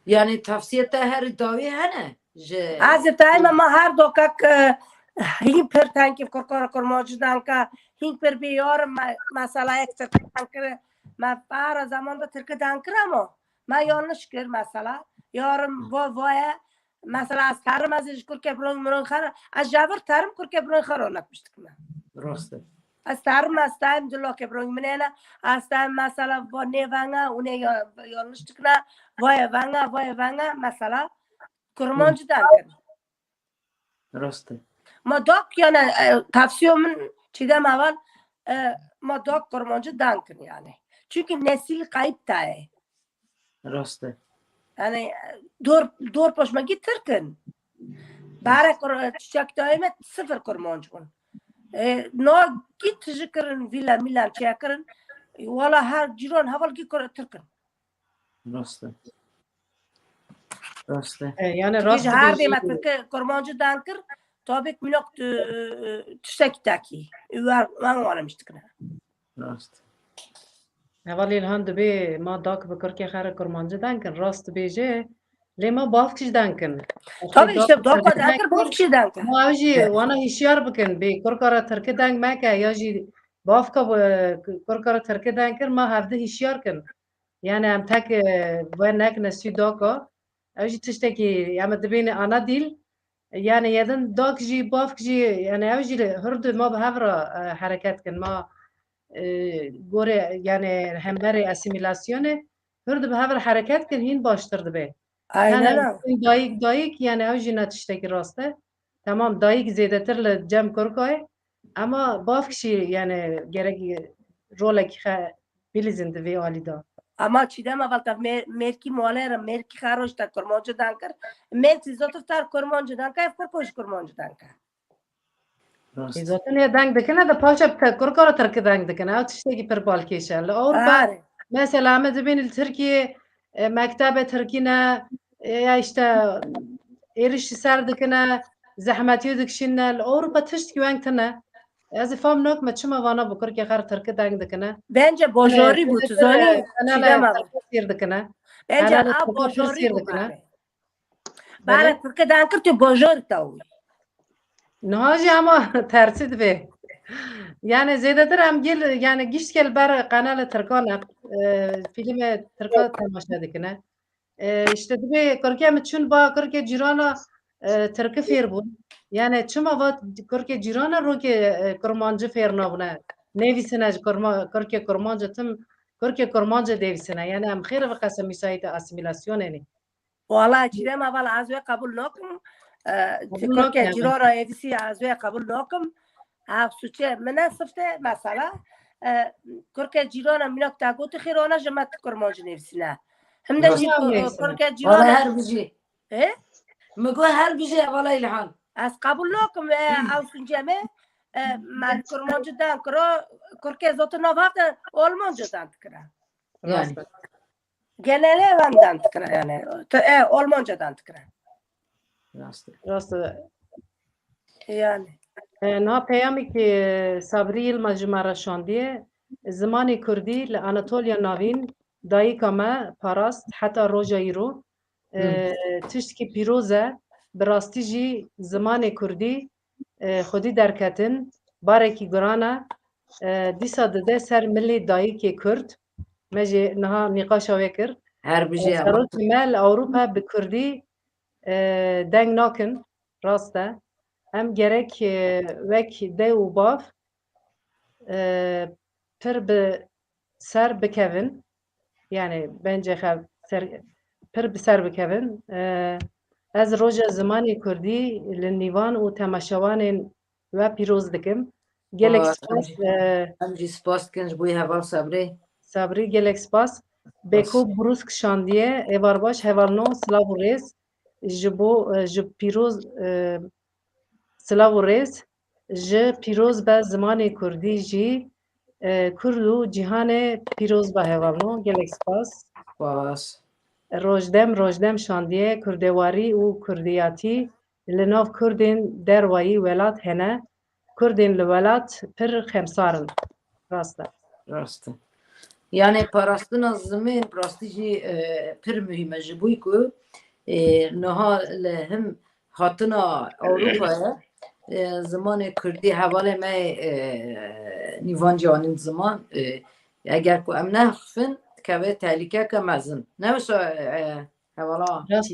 yani tavsiye te her davi hene از تایم ما هر دو کک هین پر تانکی کرکار کرماجدان که هین پر بیار مثلا یک ترکر ما بار زمان da ترک دانکرم ما yanlış kır mesela yarım vaya mesela az tarım az iş kurke burun khara az javr tarım kurke burun khara olakmıştık mı راسته az tarım az tarım dilo ke burun menena az tarım mesela bu ne vanga une yanlıştık na vaya vanga mesela kurmancıdan kır راسته ما داک yani tavsiyemin çiğdem aval ma dok kurmancı dankın yani çünkü nesil kayıp da راسته yani dur poşma gitirkin bara çiçek daime sıfır kurmancın no git tijikrin villa milan çekirin valla her ciron haval ki kurtırkin راسته راسته Yani rast her bir deme Türkiye kurmancı dankır tabii milok tüşek taki var varmıştık راسته اولی الهان دبی ما داک بکر که خیر کرمانجه دنکن راست بیجه لی ما بافکش دنکن tabii işte doka dankır bu kişi dankır ما اوجی وانا هشیار بکن بی کرکارا ترک دنگ مکه یا جی بافکا کرکارا ترک دنکر ما هفته هشیار کن yani em tek ve nek nesü daka اوجی تشتکی اما دبین انا دیل yani yedin dak jî bafk jî yani اوجی hırdı ma به هفرا حرکت کن ما gore yani hemberi asimilasyonu hırdı به هفرا حرکت کن هین baştır dibe aynen dayık yani evji netişteki rastı. Tamam dayık zedetirle cem korkay ama baf kişi yani gerek rolek bilizindi ve alida. ama çiğdem avalta merki mualera merki kharoş da kurmancı dankır merki zotur tar kurmancı dankır ev koş kurmancı dankır راسته Zaten ya denk dikene de paşa korkara terk denk dikene. O tişteki per balkeşerli. Avrupa mesela medibin Türkiye mektebe Türkiye ya işte eriş ser dikene zahmeti dikşinel Avrupa tişteki wengtene. Az fam nok me çima vana bu Türkiye kar terk denk dikene. bence bojori bu tuzani çiğdem aval dikene. bence a bojori bu bara Türkiye dankır tu bojori tavu Naci ama tersi dibe. Yani zededir em gel yani giş gel ber kanal Türkan'a filmi Türk'a temaşa dikine. İşte dibe Türkiye mi çün ba Türkiye cirana Türkiye fer bu. Yani çuma vat Türkiye cirana roke kurmancı fer navne. Nevisine Türkiye kurmancı tüm Türkiye kurmancı devisine. Yani em khir ve qasam müsait asimilasyon yani. Vallahi çiğdem aval azve kabul nokum Türkiye cirora evisi azve kabul nokum av suçe menasifte mesela Türkiye cirona minok tagutu khirona jamat kurmancı nevsine. Hem de Türkiye ولا cirona هر بيجي he مقول هر بيجي ولا إلحان az kabul nokum ve av sunceme mal kurmancıdan kro Türkiye zotu novakta olmancıdan kıra. yani Genelde evden tıkıra yani. Almancadan tıkıra. Rast. Rast Yani. نا پیامی که صبری المجمع شاندیه زمان کردی لاناتولیا ناوین دایی کما پاراست حتی روژا ایرو تشت که پیروزه براستی جی زمان کردی خودی درکتن باره کی گرانه دیسا دده سر ملی دایی که کرد مجی نها نقاشا وکر هر بجی سروت مل اوروپا بکردی دنگ ناکن راسته هم gerek vek de û bav pir bi ser bikevin yani bence pir bi ser bikevin ez roja zimanê Kurdî li nîvan û temaşewanên we pîroz dikim gelek spas Em jî spas dikin ji bo heval Sabrê. Sabrî gelek spas bêko brûsk şandiye êvar baş hevalno silav û rêz ji pîroz Silav û rêz ji pîroz be zimanê Kurdî jî Kurd û cîhanê pîroz be hevalno gelek spas Spas. rojdem şandiye kurdêwarî û kurdiyatî li nav Kurdên derwayî welat hene Kurdên li welat pir xemsar in rast e Rast e. Yani parastina zimên rastî jî pir mühîm e ji bo ku niha li him hatina Ewropayê zimanê Kurdî hevalê me nîvan canîn ziman eger ku em nexwin dikeve tehlîkeke mezin. Ne wisa hevala rast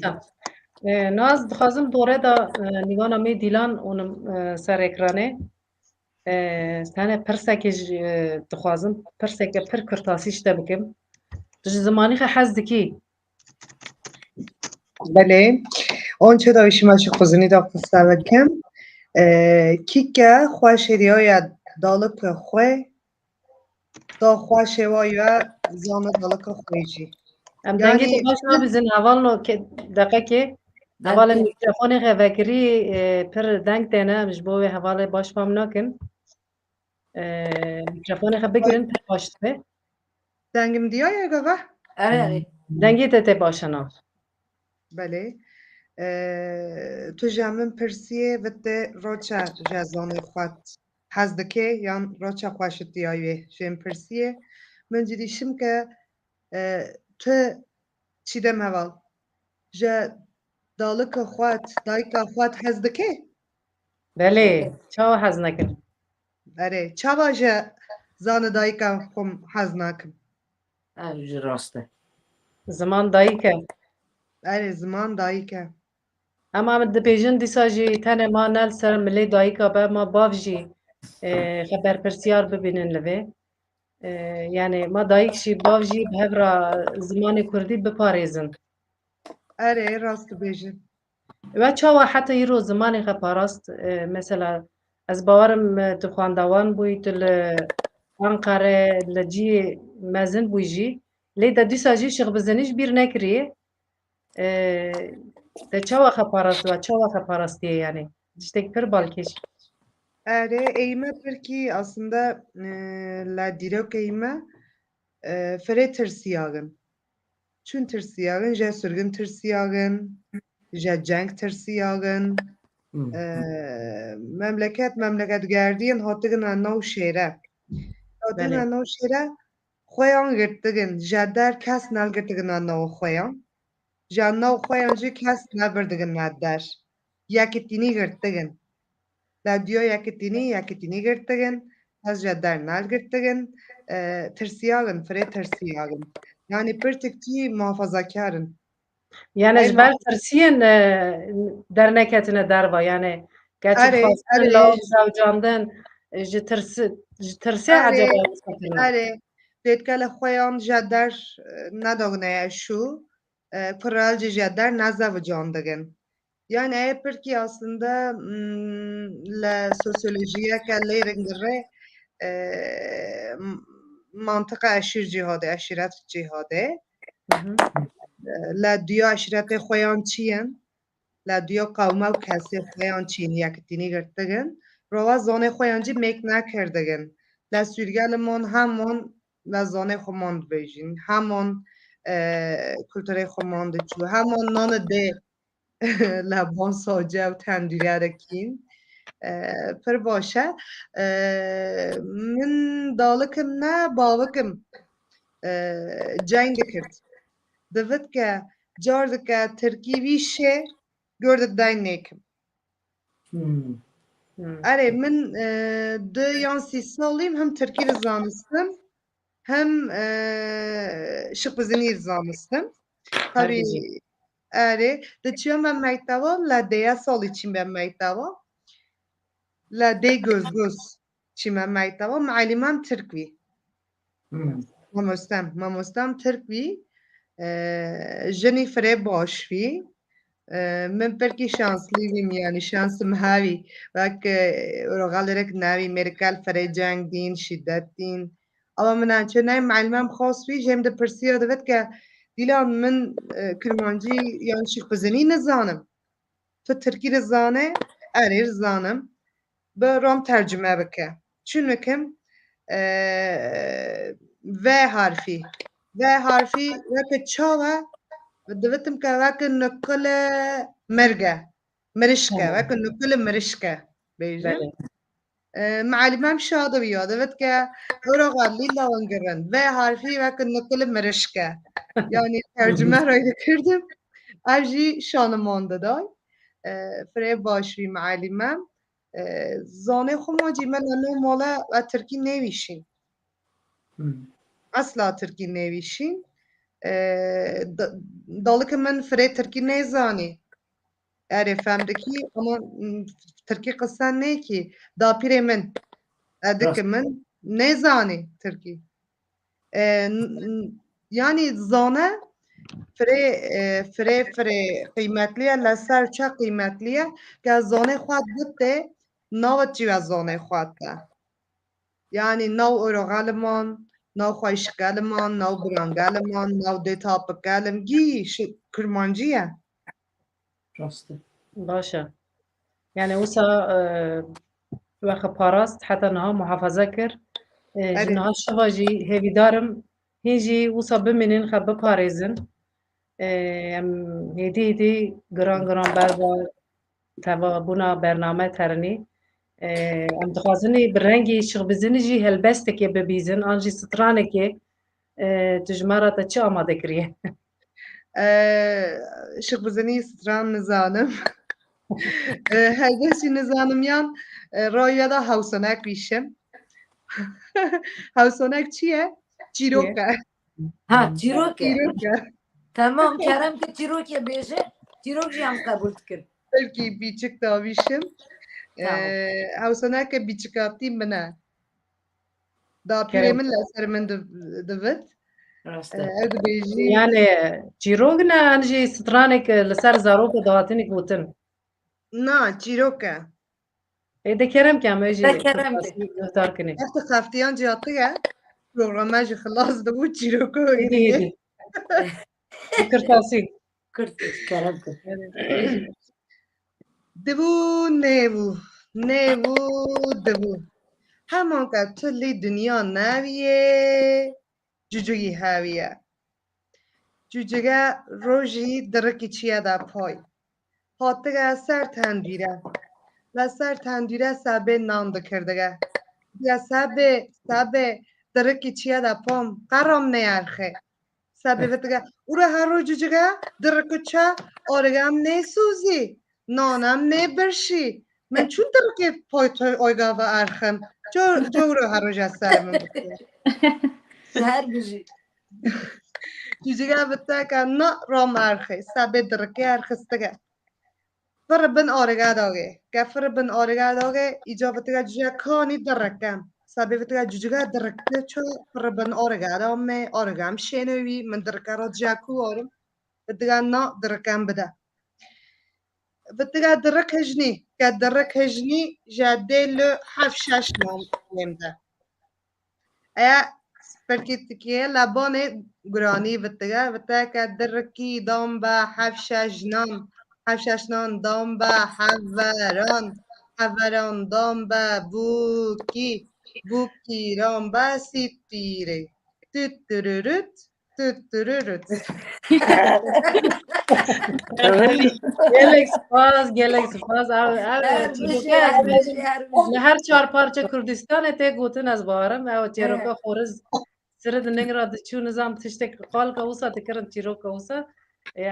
e naz dixwazim dore da nîvana me dîlan onim ser ekranê tenê pirsekê dixwazim pirseke pir kirtasî ji te bikim tu ji zimanî xe hez dikî بله اون چه دایشی ماشی خوزنی دا قصه کم کیکه خوشیری های دالک خواه دا خوشه وای و زان دالک خوی جی em dengê te baş nabîzin hevalno deqekê hevalê mikrofonê xe vekirî pir deng têne em ji bo wê hevalê baş fam nakin mikrofonê xe bigirin pir baş dibe دنگم دیای گوه ere dengê te tê baş e nav بله تو جمعن پرسیه و ده روچه جزانه خود حزدکه یا روچه خوشت دیایوه جم پرسیه من جدیشم که تو چی دم هول جا دالک خود دایکا خود حزدکه belê çawa hez nekin اره چه باشه زان دایکا خم حز نکم ev jî rast e. ziman dayîk e اره زمان دایکا Ema min dibêjin dîsa jî tenê ma nel ser milê dayîka be ma bav jî xeberpirsiyar bibînin li vê yani ma dayîk jî bav jî bi hevra zimanê Kurdî biparêzin اره راست بیجن ve çawa heta îro zimanê xwe parast mesela ez bawerim tu xwendawan bûyî tu li Enqere li ciyê mezin bûyî jî lê te dîsa jî şixbizinî ji bîr nekiriye te çawa xe parast ve çawa xe parastiye yani tiştek pir balkêş Eğme Türkiye aslında la dirok eğme fere tırsıyağın. Çün tırsıyağın, ja sürgün tırsıyağın, ja cenk tırsıyağın. Memleket gerdiğin hatıgın annav şehre. Hatıgın Belê. annav şehre xoyan girtdigin, ja der kes nal girtdigin annav xoyan. Ja annav xoyan jî kes nal birdigin der. Yakitini girtdigin. La diyor yakitini girttigin. Az ja der nal girttigin. Tırsıyağın, fere tırsıyağın. Yani pirtikçi muhafazakarın. yani ji Eyvah. ber tirsiyên derneketine derva yani geçik Are, xwastin are. law zewcandin ji tirsiya Are, eceba wisa are. Detkele xoyan ja der nadogneya şu. Pıralcı ja der nazavcandagin. Yani Epirki aslında la sosyolojiye kellerin gire mantıka aşir cihade, aşiret cihade. La diyo aşireti xoyan çiyen. La diyo kavma و kesi xoyan çiyen yakitini girttigin. Rova zone xoyancı mek nakirdigin. La sürgelimon hamon la zone xomon bejin. Hamon کلتوری خمانده چو همان نان ده لبان ساجه و تندوریه دکین پر باشه من دالکم نه باوکم جنگ کرد دوید که جارد که ترکی ویشه گرد داین نیکم اره من دو یان 30 سالیم هم ترکی رو زانستم هم شق بزنی رو زانستم tabii de çiyon ben mektaba la deya sol için ben mektaba la de göz için ben mektaba malimam Türkvi mamostam Türkvi Jennifer'e boşvi من belki şanslıyım yani şansım havi bak oralarek navi merkal فرجنگ din şiddet din ama من çönay malimam khasvi hem de persiya evet ki دیلان من کرمانجی یان شیخ بزنی نزانم تو ترکی رزانه اری رزانم به رام ترجمه بکه چونکم و حرفی وکه چاوه دوتم که وکه نکل مرشکه وکه نکل مرشکه بیجم معلمم شاده بیاده وقت که اورا غالی لاونگرن و حرفی وکه نکل مرشکه yani tercüme rayda kırdım. Avji şanımanda da. Fre başvi malimem. Zane xumaci men anı mala ve Türkiye nevişin. Asla Türkiye nevişin. Dalık men fre Türkiye ne zani. Erefemdeki ama Türkiye kısan ne ki? Da pire men. Adık men ne zani Türkiye. Yani zane fre kıymetliye لسر çه kıymetliye که zane خود بده ناوت چی از zane خود ده yani ناو اورغالمان ناو خویشگالمان ناو برانگالمان ناو دیتاپگالم گی کرمانجیه راسته باشه يعني وسا وقت باراست حتى نها محافظة كر جنها شواجي هيفي دارم هيجي وسا بمنين خب باريزن هيدي گران بربا تبا بونا برنامه ترني ام دخوازني برنگي شغ بزني جي هلبستك ببيزن انجي سترانك تجمارة تشي آماده كريه شغ بزني ستران نزانم هیدرسی نزانم یان رایه دا هاوسانک بیشم هاوسانک چیه؟ چیروکه ها چیروکه چیروکه tamam Kerem ki çiroke beje çirok jam kabul kır belki biçik da بیشم هاوسانک بیچکاتیم بنا دا پیره من لسر من دوید راسته اگه بیجی يعني جيروغنا انجي سترانك لسر زاروك دواتنك بوتن نه چیروکه ده كرم كام يجي ده كرم يختار كني وقت خفتیان جاتیه پروگرامج خلاص دبو چیروکه هيدي كرتاسي kırt Kerem kır دبو دبو همان که تلی دنیا نویه جوجوی هاویه جوجوگه روژی درکی چیه دا پای هاتگه سر تندیره و سر تندیره سبه نام دکردگه یا سبه درکی چیه دا پام قرام نیارخه سبه بتگه او را هر رو جوجوگه درکو چه آرگم نیسوزی نانم نیبرشی من چون درکی پای توی آیگه و ارخم جو رو هر رو جسرمون بکنه her biri جوجوگه بتگه نه رام ارخه سبه درکی ارخستگه فربن آرگه داگه که فربن آرگه داگه ایجابتگه جوجوگه کانی درکم سبه بتگه جوجوگه درکته چو فربن آرگه دامه آرگم شنوی من درکه را جاکو آرم بتگه نه درکم بده بتگه درک هجنی که درک هجنی جاده لو حفشش نمده ایا سپرکیتکیه لبانه گرانی بتگه که درکی دام به حفشش نام حفششنان دام به حوران دام به بوکی رام به سیتیره توترورت tüttürürüt. Gelek spas. Her çar parça Kürdistan'e tek gotin az baharım. Ev çiroka xoriz سرد نگرا دچو نظام تشتک قال کوسا تکرن چیرو کوسا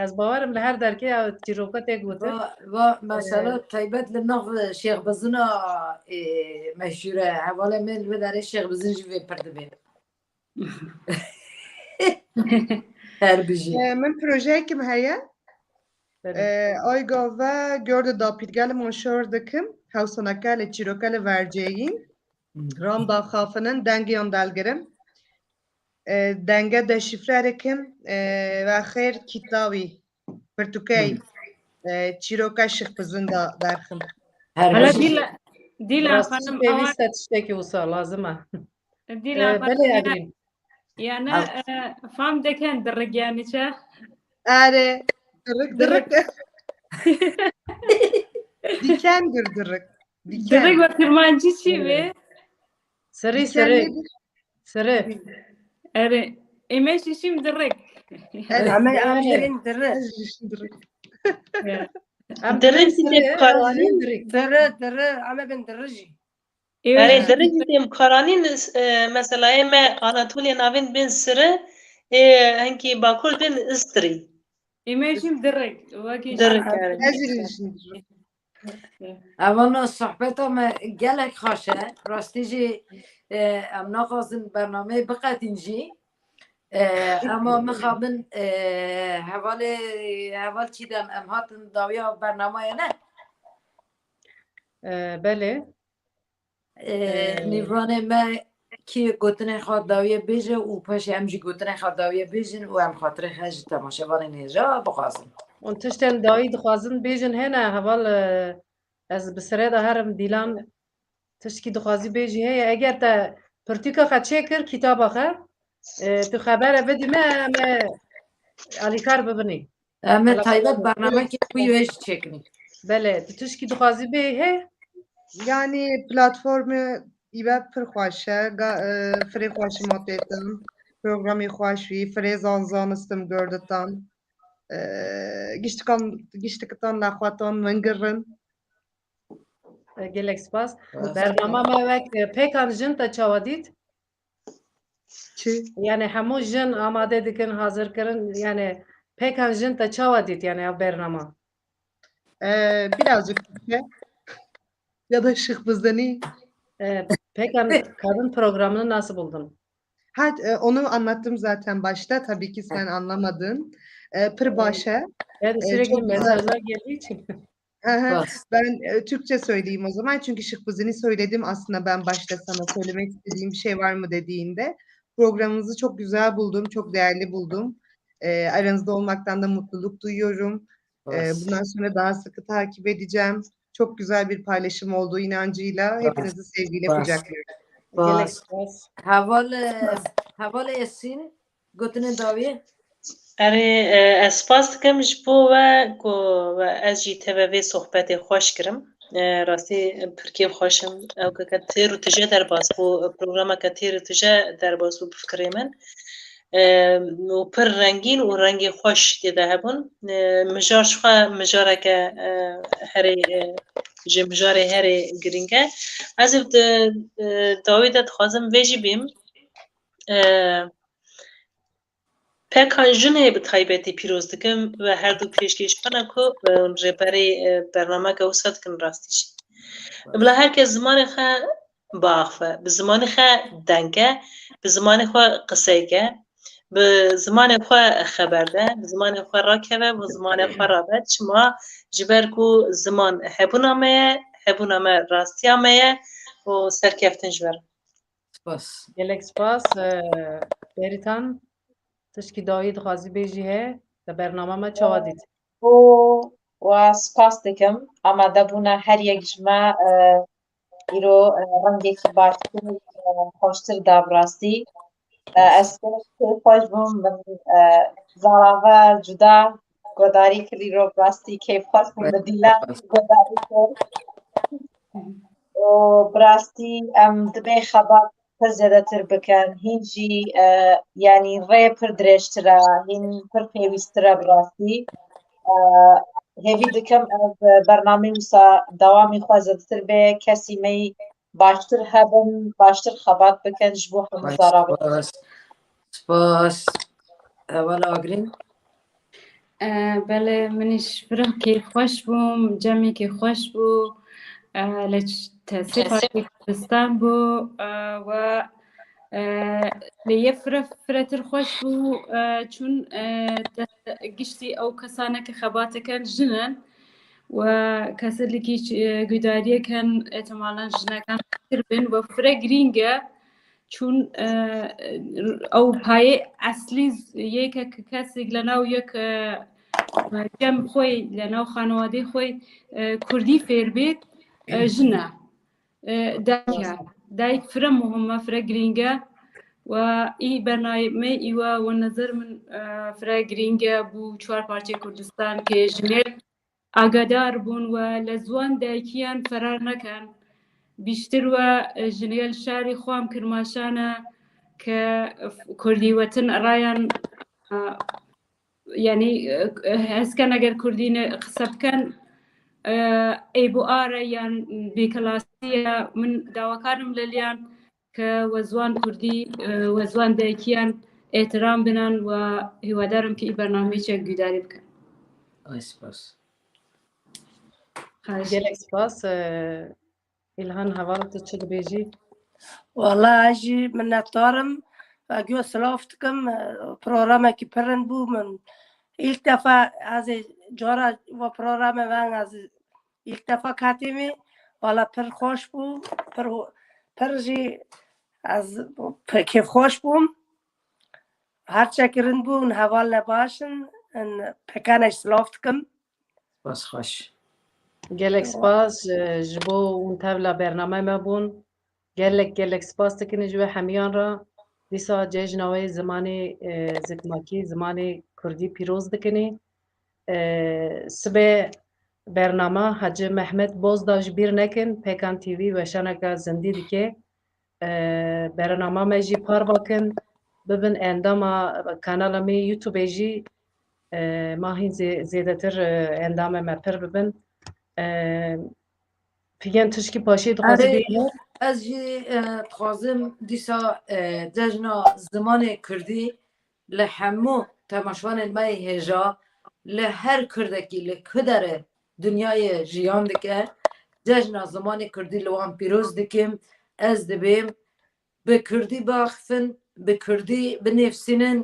از باورم لهر درکی چیروکا تگوته و مثلا تایبت لناف شیخ بزنا مشهوره حواله من و داره شیخ بزن جوی پرده بین her biji. من پروژه kim heye? Ayga ve gördü da pitgel monşör dikim. Hevsonakale çirokale vereceğin. Ramda xafının dengi yan delgirim. Denge de şifre dikim. Ve xeyr kitlavi. Pertukey. Çiroka şık bizin da derkim. هلا ديلا خانم پیوسته تشتکی وسا لازمه ديلا بله ادریم يعني فهم دكان درج يعني شا Are. Dırık. Dikendir dırık. Diken. درج وكرمانجي شي بي سری Diken سری nedir? سری أري إيماشي شي مدرج عمل درة Dırık. Direkt de karanin درة عمل بن درجي yani direkt de karanin mesela eme Anatolia navin bin sıra hangi bakul bin istri إيماشي مدرج واكي direkt yani. Ezilişindir. اولا صحبت هم گلک خاشه راستی جی ام نخواستن برنامه بقتین جی اما مخابن حوال چیدم ام هاتن داویا برنامه نه بله نیوان ما کی گوتنه خواد داویه بیجه و پش همجی گوتنه خواد داویه بیجن و هم خاطر خج تماشاوان نیجا بخواستن اون تشتن دایی دخوازن بیجن هنه حوال از بسره ده هرم دیلان تشکی دخوازی بیجی هی اگر تا پرتیکا خدشه کر کتاب آخر تو خبر بدی ما علیکار ببینی اما تایبت برنامه که کویوش چکنی بله تو تشکی دخوازی بی هی Yani platformu ibe pir xweşe, firê xweşî matêtin, programê xweş wî, firê zanzanistim girditan. Giştikitan nexwetan min girin. gelek spas برنامه ما وک پیکان جن تا چاوا دید Çi? yani همو جن آماده dikin hazır kırın yani پیکان جن تا چاوا دید yani ev برنامه Birazcık Türkçe. Ya da şık bizdeni. پیکان kadın programını nasıl buldun? Onu anlattım zaten başta. Tabii ki sen anlamadın. Pir başa. Yani sürekli çok güzel. mesajlar geldiği için. Bas. Ben Türkçe söyleyeyim o zaman. Çünkü şık bızını söyledim. Aslında ben başta sana söylemek istediğim bir şey var mı dediğinde. Programınızı çok güzel buldum. Çok değerli buldum. Aranızda olmaktan da mutluluk duyuyorum. Bundan sonra daha sıkı takip edeceğim. Çok güzel bir paylaşım olduğu inancıyla hepinizi sevgiyle kucaklıyorum. Gelek Bas. spas. حوال اسین گوتنه داویه Erê ez spas dikim ji bo we ku ez jî teve vê sohbetê xweş kirim. Rastî pirkê xweşim ew ke têr û tije derbas bû programeke têr û tije derbas bû bi fikrê min. û pir rengîn û rengê xweş tê de hebûn. Mijar ji xwe mijareke herê ji mijarê herê girîng e. Ez ê dawî de dixwazim vê jî bîm Pekan jinê bi taybetî pîroz dikim ve her du pêşkêşxana ku rêberê bernameke wisa dikin rastî jî. Bila herkes zimanê xwe biaxe, bi zimanê xwe denge, bi zimanê xwe qiseyke, bi zimanê xwe xeberde, bi zimanê xwe rakeve, bi zimanê xwe rabe. Çima ji ber ku ziman hebûna me ye, hebûna me rastiya me ye û serkeftin ji ber. بس Gelek spas. Beritan tişkî dawî dixwazî bêjî he te bername me çawa dît. و سپاس دکم ئامادەبوونە هەر یەک ji me îro rengekî baştر xweştir dabirastî ez xweş bûm min zalaver cuda godarî kir îro bi rastî kêfxweş bûm bi dîlan godarî kir û bi rastî em dibê xebat پر زیادەتر بکەن هین جی ینی ڕێ پر درێژترە هین پر پێویسترە بڕاستی هێوی دکەم ئەس بەرنامەی وسا داوامی خوا زیاتر بێ کەسی مەی باشتر هەبن باشتر خەبات بکەن ji بۆ هەموو زاراوە سپاس هەواڵ ئاگرین بەڵێ منیش فرەکێ خۆش بووم جەمێکی خۆش بوو لە سێپارتی کوردستان بوو و لە یە فرەتر خۆش بوو چون گشتی ئەو کەسانە کە خەباتەکەن ژنن و کەسێکی گویداریەکەن ئێتماڵەن ژنەکان تر بن و فرە گرینگە چون ئەو پایێ ئەسلی یەکە کەسێک لەناو یەک جەم خۆی لەناو خانەوادەی خۆی کوردی فێر بێت ژنە دایک فرە مهمە فرە گرینگە و ئی بەرنامەی ئیوە و نەزەر من فرە گرینگە بوو چوار پارچەی کوردستان کە ژنێر ئاگادار بوون و لە زوان دایکیان فەرار نەکەن بیشتر وە ژنێل شاری خۆم کرماشانە کە کوردیوەتن ڕایان ینی هەستکەن ئەگەر کوردی قسە بکەن ئەی بۆ ئارە یان بێکەلاسیە من داواکارم لە لیان کە وەزوان کوردی وەزوان دایکیان ئێترام بنان و هیوادارم کە ئی بەرنامەیەک گویداری بکەن سپاس gelek spas İlhan hevaڵتە çi dibêjî والله اجي من نتارم اجو سلافتكم برنامجي برن بو من ilk defa az جارا و برنامج من از ilk defa katimi valla per خوش بو per جی از کیف خوش بوم هر چکرین بون حوال نباشن ان پکانش سلافتكم سپاس خوش gelek spas ji bo hûn tevla bername me bûn gelek spas dikin ji we hemiyan re dîsa cejna wê zimanê zikmakî zimanê Kurdî pîroz dikinê sibê bername Hacı Mehmet Bozda ji bîr nekin Pekan TV weşaneka zindî dike bernama me jî parvakin bibin endama kanala me YouTubeê jî mahîn zêdetir endamê me pir bibin Figen tişkî paşê dixwaze ez jî dixwazim dîsa cejna zimanê Kurdî li hemû temaşvanên me hêja li her Kurdekî li ku dere dunyayê jiyan dike cejna zimanê Kurdî li wan pîroz dikim ez dibêm bi Kurdî baxifin bi Kurdî binêfsînin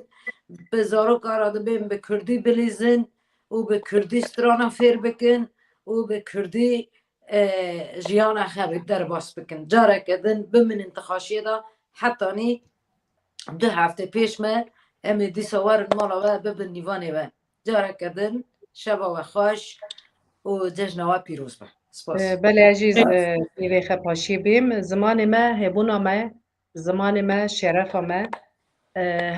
bi zarok ara dibêm bi Kurdî bilîzin û bi Kurdî strana fêr bikin û bi Kurdî jiyana xwe derbas bikin careke din biminin dixaşiyê da hetanî du heftê pêş me em ê dîsa werin mala we bibin nîvanê we careke din şeva we xweş û cejna we pîroz be spas belê ez jî pêvê xwe paşî bêm zimanê me hebûna me zimanê me şerefa me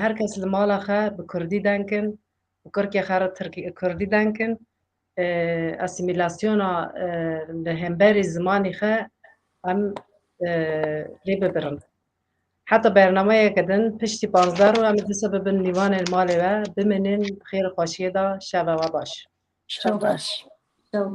her kes li mala xwe bi Kurdî denkin bi Kirkê xwe re Kurdî denkin asimilasyona li hemberî zimanê xwe em lê bibirin heta bernameyeke din piştî 15 rû em ê dîsa bibin nîvanên malê we biminin xêr û xweşiyê da şeva we baş شو باش